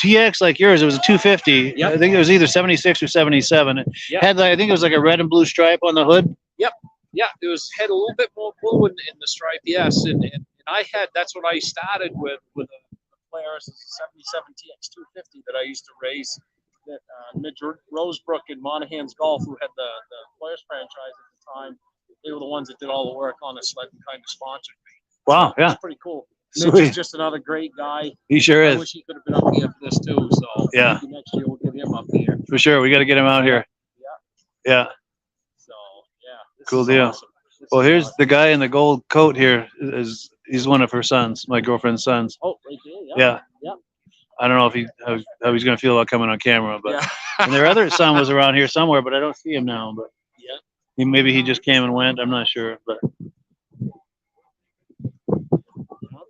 TX like yours. It was a 250. Yep. I think it was either 76 or 77. It Yep. had, I think it was like a red and blue stripe on the hood. Yeah, it had a little bit more blue in the stripe, yes. And I had, that's what I started with a Polaris, it's a 77 TX 250 that I used to race. That Mitch Rosebrook and Monahan's Golf, who had the Polaris franchise at the time, they were the ones that did all the work on the sled and kind of sponsored me. Wow. Yeah. It's pretty cool. Mitch Sweet. is just another great guy. He sure I is. wish he could have been up here for this too. So Yeah. maybe next year we'll get him up here. For sure. We got to get him out here. Yeah. So yeah. This Cool is deal. awesome. This Well, is here's awesome. the guy in the gold coat here. He's one of her sons, my girlfriend's sons. Oh, right there. Yeah. Yeah. Yeah. I don't know if how he's going to feel about coming on camera, but Yeah. and their other son was around here somewhere, but I don't see him now. But Yeah. maybe he just came and went. I'm not sure, but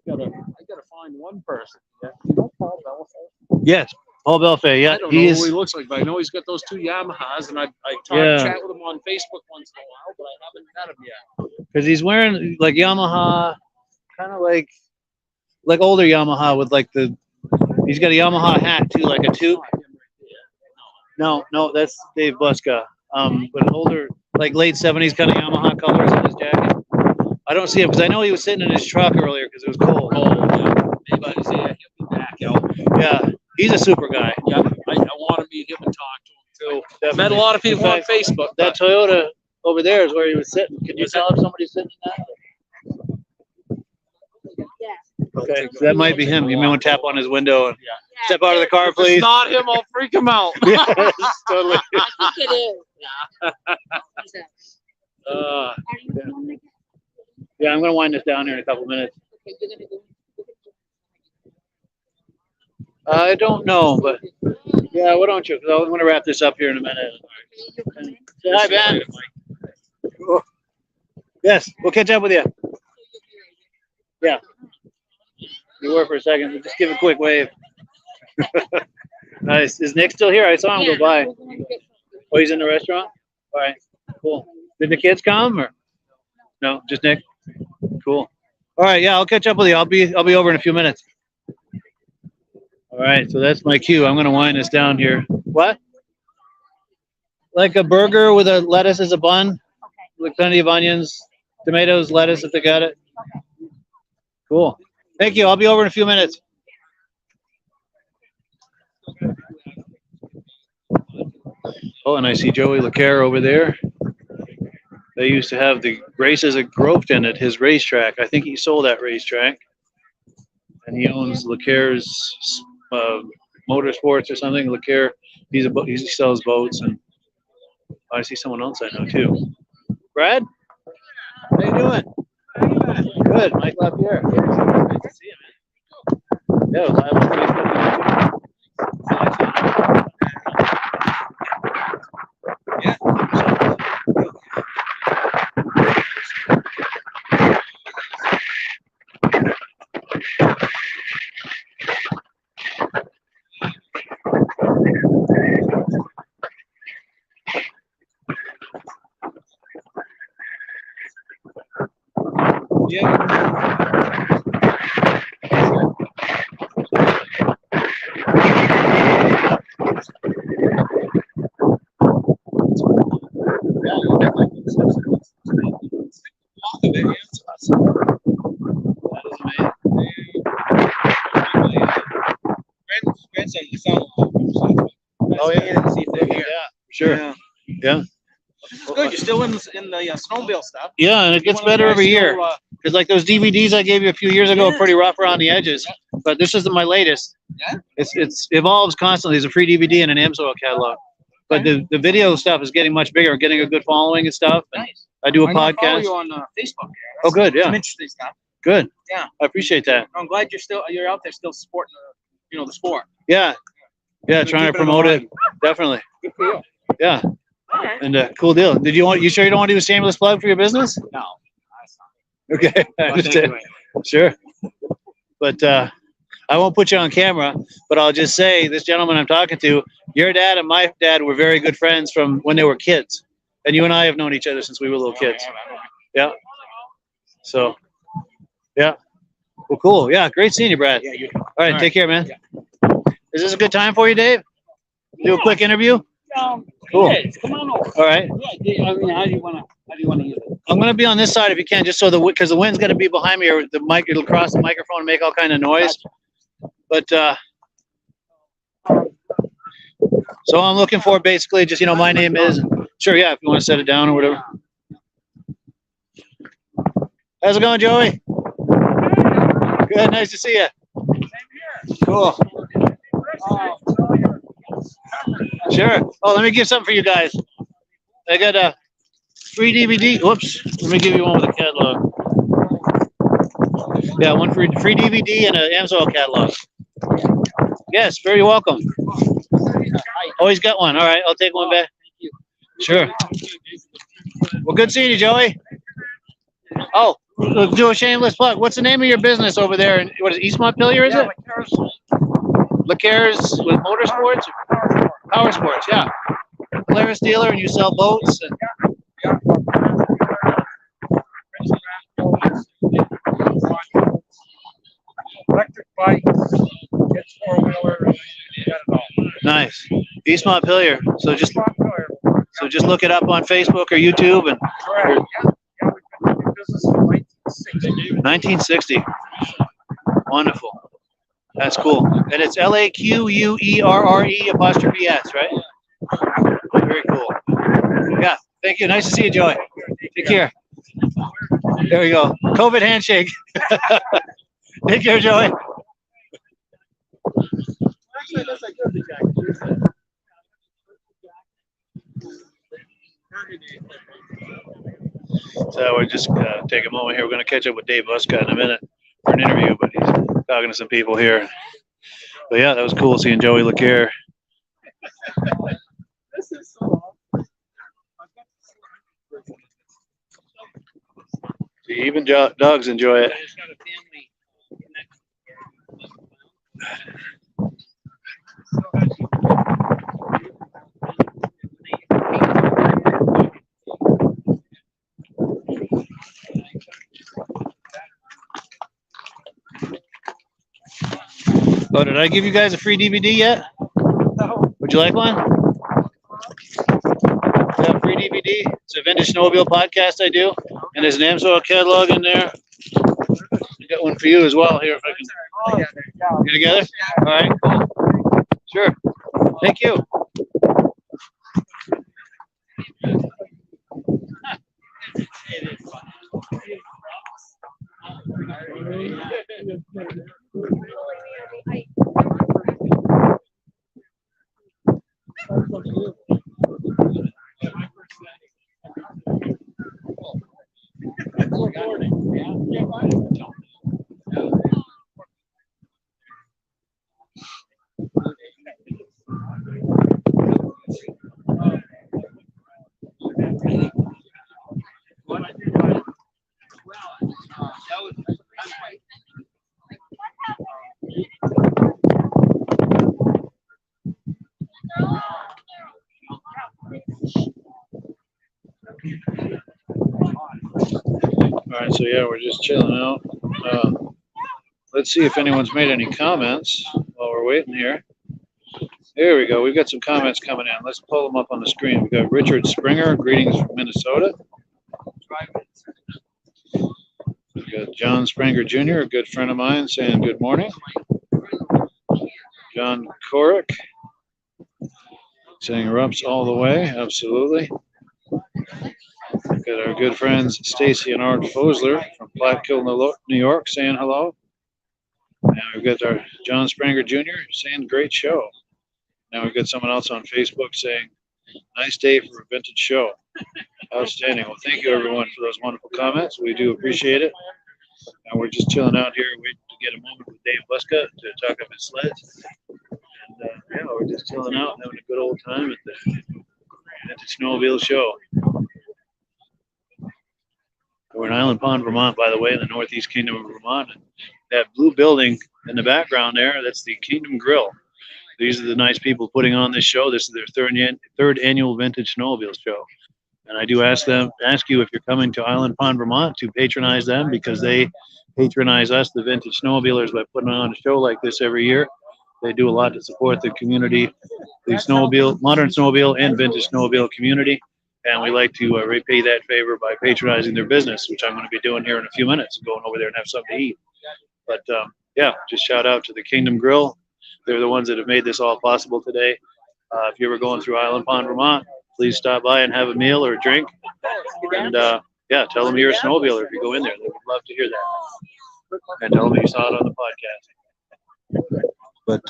I gotta find one person. Yeah. You know Paul Belafont? yes, Paul Belfay. Yeah, I don't know he's who he looks like, but I know he's got those two Yamahas, and I Yeah. chat with him on Facebook once in a while, but I haven't met him yet. because he's wearing like Yamaha, kind of like older Yamaha with like he's got a Yamaha hat too, like a toque. No, that's Dave Buska. But an older, like late 70s kind of Yamaha colors on his jacket. I don't see him because I know he was sitting in his truck earlier because it was cold. Maybe he'll be back out. Yeah, he's a super guy. Yeah, I want to meet him and talk to him too. Definitely. Met a lot of people In on fact, Facebook. That Toyota over there is where he was sitting. Can you tell if somebody's sitting in that? Yeah. Okay, so that might be him. You may want to tap on his window and step out of the car, If it's please. not him, I'll freak him out. Yes, totally. I think it is. Uh, Are you doing it? Yeah, I'm gonna wind this down here in a couple minutes. Okay, you're gonna go. I don't know, but yeah, why don't you? 'Cause I'm gonna wrap this up here in a minute. Say hi, Ben. Yes, we'll catch up with you. Yeah. You were for a second. But just give a quick wave. Nice. Is Nick still here? I saw him go by. Oh, he's in the restaurant? All right. Cool. Did the kids come or? No, just Nick? Cool. All right. Yeah, I'll catch up with you. I'll be over in a few minutes. All right. So that's my cue. I'm going to wind this down here. What? Like a burger with a lettuce as a bun? Okay. With plenty of onions. Tomatoes, lettuce, if they got it. Cool. Thank you. I'll be over in a few minutes. Oh, and I see Joey LaCare over there. They used to have the races at Groveton at his racetrack. I think he sold that racetrack. And he owns LaCare's Motorsports or something. LaCare, he sells boats. And I see someone else I know too. Brad? How you doing? Good. Mike LaPierre. Nice to see you, man. Yeah, live on Facebook. Oh yeah, Sure. Yeah. This is good. You're still in the snowmobile stuff. Yeah, and it gets better every year. Because like those DVDs I gave you a few years ago are pretty rough around the edges. But this isn't my latest. Yeah. It's evolves constantly. There's a free DVD and an AMSOIL catalog. But the video stuff is getting much bigger, getting a good following and stuff. And Nice. I do a Follow podcast. you on Facebook. Oh, good. Yeah. Some interesting stuff. Good. Yeah. I appreciate that. I'm glad you're out there still supporting the sport. Yeah. Yeah, You're trying to keeping it promote alive. it. Definitely. Good for you. Yeah. All right. And cool deal. You sure you don't want to do a shameless plug for your business? No. Okay. I Well, understand. thank Sure. But I won't put you on camera, but I'll just say this gentleman I'm talking to, your dad and my dad were very good friends from when they were kids. And you and I have known each other since we were little kids. Yeah. So, yeah. Well, cool. Yeah. Great seeing you, Brad. Yeah, you. All right. All Take care, man. Is this a good time for you, Dave? Do a quick interview? Cool. Come on over. All right. Yeah, I mean, how do you want to use it? I'm going to be on this side if you can, just so because the wind's going to be behind me, or the mic, it'll cross the microphone and make all kind of noise. But so I'm looking for basically just, my name is, sure, yeah, if you want to set it down or whatever. How's it going, Joey? Good, nice to see you. Cool. Sure. Oh, let me give something for you guys. I got a free DVD. Whoops. Let me give you one with a catalog. Yeah, one free DVD and an AMSOIL catalog. Yes, very welcome. Always got one. All right, I'll take one back. Sure. Well, good seeing you, Joey. Oh, do a shameless plug. What's the name of your business over there? In, what is it, East Montpelier, is it? LaCare's with Motorsports? Power Sports, yeah. Polaris dealer, and you sell boats. And... Electric bikes, it's 4-wheelers, you got it all. Nice. East Montpelier. So just look it up on Facebook or YouTube. And Correct. Yeah, we've been in business since 1960. 1960. Wonderful. That's cool. And it's LAQUERRE''S, right? Very cool. Yeah. Thank you. Nice to see you, Joey. Take care. There we go. COVID handshake. Take care, Joey. So we're just take a moment here. We're going to catch up with Dave Buska in a minute for an interview, but he's talking to some people here. But yeah, that was cool seeing Joey LaCare. See, even dogs enjoy it. Oh, did I give you guys a free DVD yet? No. Would you like one? Yeah, free DVD. It's a Vintage Snowmobile podcast I do. And there's an AMSOIL catalog in there. I got one for you as well here if I can. You together? All right, cool. Sure. Thank you. All right, so yeah, we're just chilling out. Let's see if anyone's made any comments while we're waiting here. There we go. We've got some comments coming in. Let's pull them up on the screen. We've got Richard Springer, greetings from Minnesota. We've got John Springer Jr., a good friend of mine, saying good morning. John Korick saying Rups all the way. Absolutely. We've got our good friends Stacy and Art Fosler from Platteville, New York, saying hello. And we've got our John Springer Jr. saying great show. Now we've got someone else on Facebook saying nice day for a vintage show. Outstanding. Well, thank you everyone for those wonderful comments. We do appreciate it. And we're just chilling out here, waiting to get a moment with Dave Buska to talk up his sleds. And yeah, we're just chilling out, having a good old time at the Vintage Snowmobile show. We're in Island Pond, Vermont, by the way, in the Northeast Kingdom of Vermont. And that blue building in the background there, that's the Kingdom Grill. These are the nice people putting on this show. This is their third annual Vintage Snowmobile show. And I do ask you if you're coming to Island Pond, Vermont, to patronize them because they patronize us, the Vintage Snowmobilers, by putting on a show like this every year. They do a lot to support the community, the modern snowmobile and vintage snowmobile community. And we like to repay that favor by patronizing their business, which I'm going to be doing here in a few minutes, going over there and have something to eat. But yeah, just shout out to the Kingdom Grill. They're the ones that have made this all possible today. If you're ever going through Island Pond, Vermont, please stop by and have a meal or a drink. And yeah, tell them you're a snowmobiler if you go in there. They would love to hear that. And tell them you saw it on the podcast. But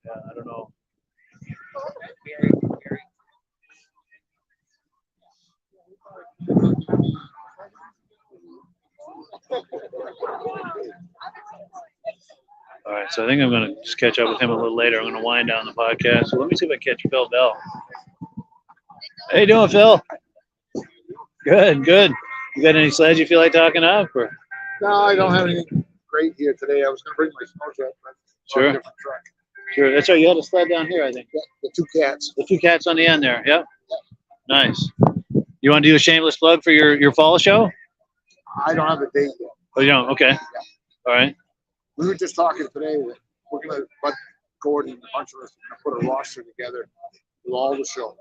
yeah, I don't know. All right, so I think I'm going to just catch up with him a little later. I'm going to wind down the podcast. So let me see if I catch Phil Bell. How you doing, Phil? Good, good. You got any sleds you feel like talking up? Or? No, I don't have anything great here today. I was going to bring my snow jet, but sure. a different truck. Sure, that's right. You had a sled down here, I think. Yeah, the two cats. The two cats on the end there. Yep. Nice. You want to do a shameless plug for your fall show? I don't have a date yet. Oh, you don't? Okay. Yeah. All right. We were just talking today that we're going to, but Gordon and a bunch of us are going to put a roster together with all the shows,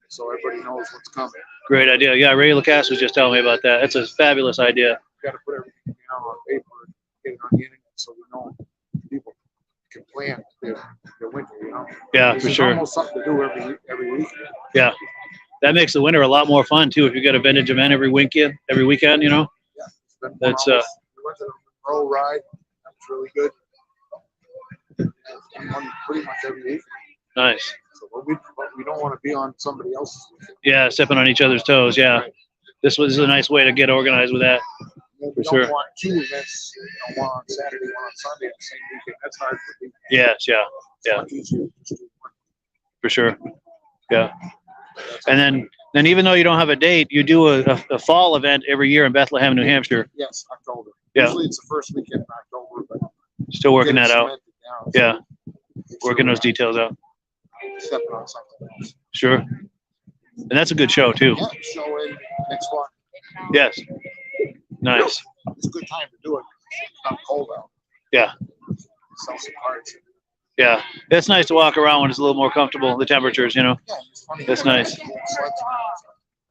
so everybody knows what's coming. Great idea. Yeah, Ray Lacasse was just telling me about that. That's a fabulous idea. We got to put everything down on paper and get it on the internet so we know people can plan their winter. You know. Yeah, This for is sure. almost something to do every week. Yeah, that makes the winter a lot more fun too. If you got a vintage event every weekend, you know. Yeah, it's been That's we went to the Monroe ride. That was really good. And one pretty much every week. Nice. So, but we don't want to be on somebody else's weekend. Yeah, stepping on each other's toes. Yeah, Right. this was a nice way to get organized with that. We For don't sure. want two events, one on Saturday, one on Sunday, the same weekend. That's hard for people. Yes, yeah, It's yeah. much easier to just do one. for sure. Yeah, and then even though you don't have a date, you do a fall event every year in Bethlehem, New Hampshire. Yes, October. Yeah. Usually it's the first weekend in October, but Still working getting that out. cemented down, Yeah, so working those details out. stepping on something else. Sure. And that's a good show too. Yeah, show in next one. Yes. Nice. It's a good time to do it. It's not cold out. Yeah. Sell some cards. Yeah, it's nice to walk around when it's a little more comfortable. The temperatures, you know. Yeah, it's funny. That's nice.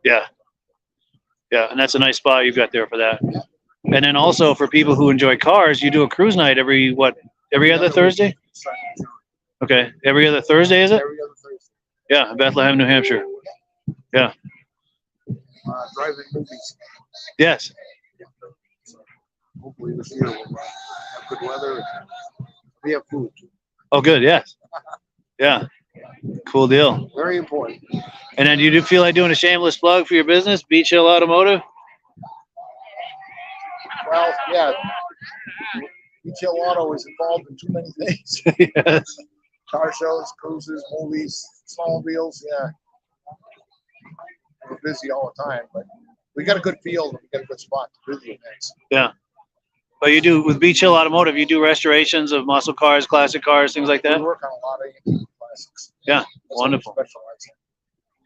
Yeah, yeah, and that's a nice spot you've got there for that. And then also for people who enjoy cars, you do a cruise night every other Thursday? Okay, every other Thursday, is it? Every other Thursday. Yeah, Bethlehem, New Hampshire. Yeah. Driving movies. Yes. Hopefully this year we'll have good weather. We have food. Oh, good. Yes. Yeah. Cool deal. Very important. And then you do feel like doing a shameless plug for your business, Beach Hill Automotive? Well, yeah. Beach Hill Auto is involved in too many things. Yes. Car shows, cruises, movies, snowmobiles. Yeah. We're busy all the time, but we got a good field and we got a good spot to do these things. Yeah. But you do, with Beach Hill Automotive, you do restorations of muscle cars, classic cars, things like that? We work on a lot of antique classics. Yeah. That's what we Wonderful. specialize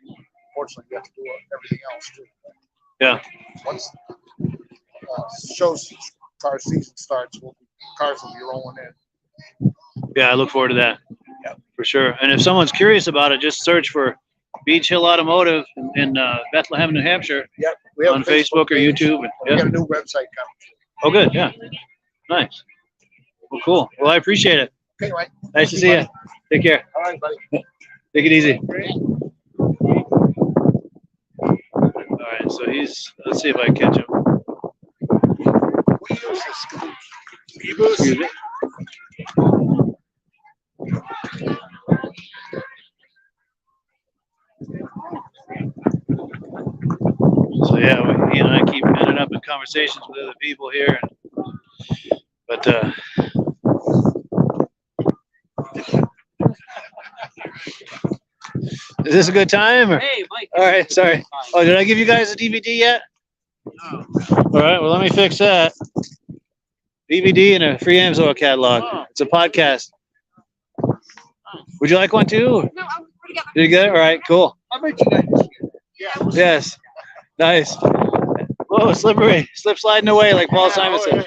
in. Fortunately, we have to do everything else too. Yeah. Once shows car season starts, cars will be rolling in. Yeah, I look forward to that. Yeah, for sure. And if someone's curious about it, just search for Beach Hill Automotive in Bethlehem, New Hampshire. Yep. We have On a Facebook or page. YouTube. And, We yeah. got a new website coming. Oh, good. Yeah. Nice. Well, cool. Well, I appreciate it. Okay, Mike. Nice to see you. Take care. All right, buddy. Take it easy. All right. So let's see if I can catch him. We use this. Excuse me. So yeah, he and I keep ending up in conversations with other people here, but is this a good time? Or? Hey, Mike. All right, sorry. Oh, did I give you guys a DVD yet? No. All right, well, let me fix that. DVD and a free Amsoil catalog. It's a podcast. Would you like one too? No, I'm pretty good. Did you get it? All right, cool. I bet you guys. Yes. Nice. Whoa, slippery. Slip sliding away like Paul Simon said.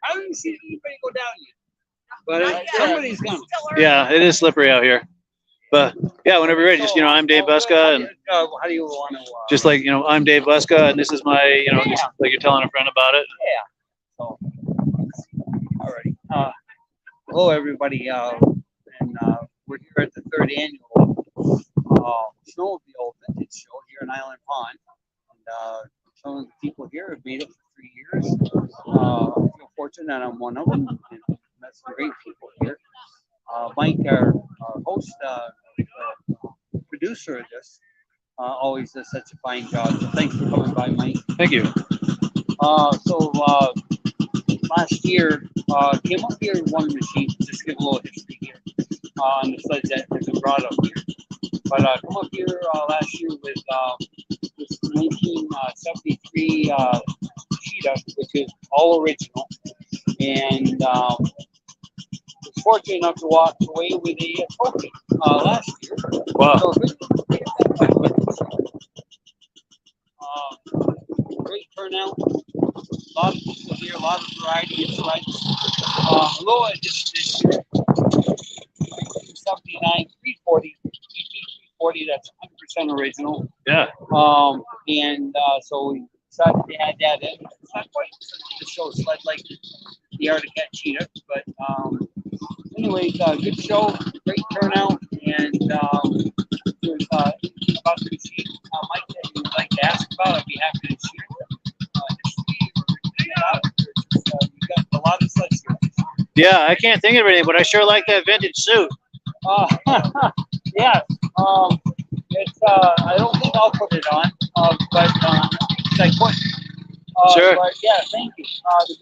I haven't seen anybody go down yet. But somebody's gonna. Yeah, it is slippery out here. But yeah, whenever you're ready, just, I'm Dave Buska, and How do you want to? just like, I'm Dave Buska, and this is my, just like you're telling a friend about it. So, all right. Hello, everybody. And we're here at the third annual Snowmobile Vintage Show here in Island Pond. And some of the people here have made it for 3 years. I feel fortunate that I'm one of them. And met some great people here. Mike, our host, producer of this, always does such a fine job. So thanks for coming by, Mike. Thank you. Last year, came up here with one machine, just give a little history here on the sleds that have been brought up here. But come up here last year with this 1973 Cheetah, which is all original, and was fortunate enough to walk away with a trophy last year. Wow. So, great turnout. A lot of people here, a lot of variety of sleds. Low edition this year, 1979 340, ET 340, that's 100% original. Yeah. So we decided to add that in. It's not quite the show sled like the Arctic Cat Cheetah, but anyway, good show, great turnout, and there's anything about the machine, Mike, that you'd like to ask about, I'd be happy to share history or anything about it. You've got a lot of sleds here. Yeah, I can't think of anything, but I sure like that vintage suit. Yeah. It's I don't think I'll put it on, but I could. Sure. But yeah, thank you. The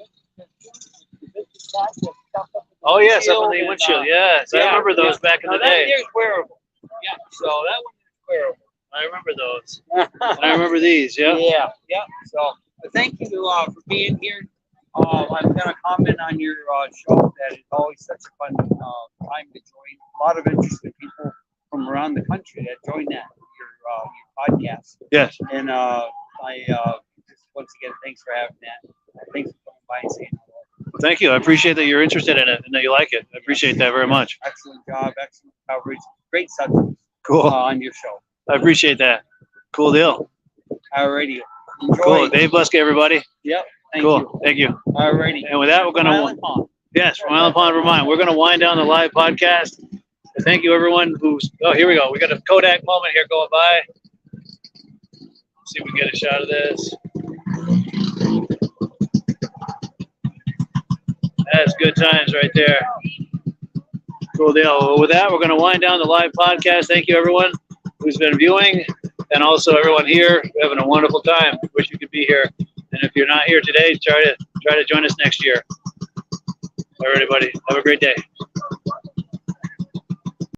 vintage back with stuff up in the Oh, yes, up on the and, windshield. Yes, I yeah, remember those back in the That day. there's wearable. Yeah, so that one is wearable. I remember those. And I remember these, yeah. Yeah. So thank you for being here. I'm going to comment on your show that it's always such a fun time to join. A lot of interested people from around the country that join that your podcast. Yes. And I just once again, thanks for having that. Thanks for coming by and saying hello. Thank you. I appreciate that you're interested in it and that you like it. I appreciate that very much. Excellent job, excellent coverage, great subject Cool. on your show. I appreciate that. Cool deal. Alrighty. Enjoy. Cool. Dave Buske, everybody. Yep. Thank Cool. you. Thank you. Alrighty. And with that, we're going Island to, Pond. yes, from Island Pond, Vermont, we're going to wind down the live podcast. Thank you, everyone who's, oh, here we go. We got a Kodak moment here going by. See if we can get a shot of this. That's good times right there. Cool deal. Well, with that, we're going to wind down the live podcast. Thank you, everyone who's been viewing, and also everyone here. We're having a wonderful time. Wish you could be here. And if you're not here today, try to join us next year. All right, everybody. Have a great day.